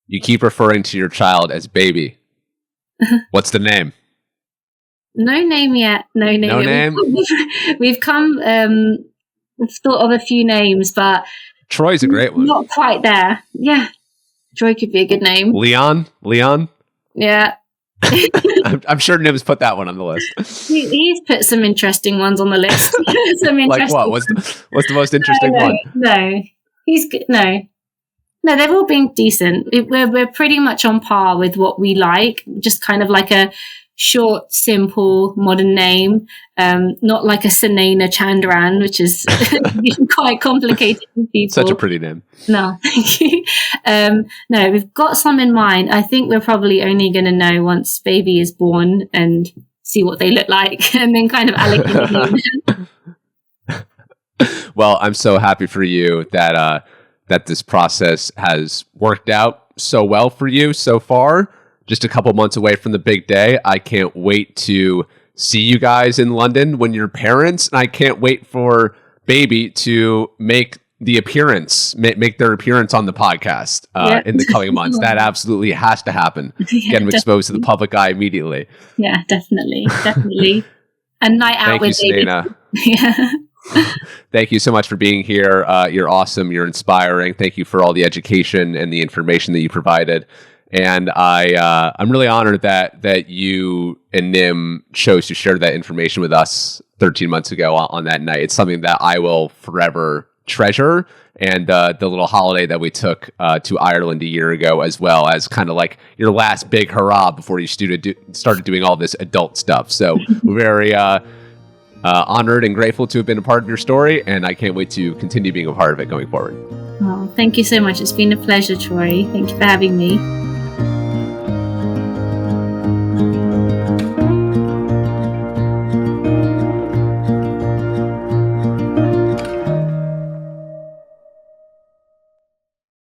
You keep referring to your child as baby. What's the name? No name yet. No name. We've come. We've thought of a few names, but Troy's a great one. Not quite there. Yeah. Troy could be a good name. Leon? Yeah. I'm sure Nim's put that one on the list. He's put some interesting ones on the list. Like what? What's the most interesting one? No. He's good. No, they've all been decent. We're pretty much on par with what we like. Just kind of like a short, simple, modern name. Not like a Sonayna Chandran, which is quite complicated for people. Such a pretty name. No, thank you. No, we've got some in mind. I think we're probably only going to know once baby is born and see what they look like, and then kind of allocate them. Well, I'm so happy for you that this process has worked out so well for you so far. Just a couple months away from the big day. I can't wait to see you guys in London when you're parents. And I can't wait for baby to make their appearance on the podcast in the coming months. That absolutely has to happen. Get them exposed to the public eye immediately. Yeah, definitely. A night out with baby. Sonayna. Yeah. Thank you so much for being here. You're awesome. You're inspiring. Thank you for all the education and the information that you provided. And I'm really honored that you and Nim chose to share that information with us 13 months ago on that night. It's something that I will forever treasure. And the little holiday that we took to Ireland a year ago, as well as kind of like your last big hurrah before you started doing all this adult stuff. So we're very honored and grateful to have been a part of your story. And I can't wait to continue being a part of it going forward. Oh, thank you so much. It's been a pleasure, Troy. Thank you for having me.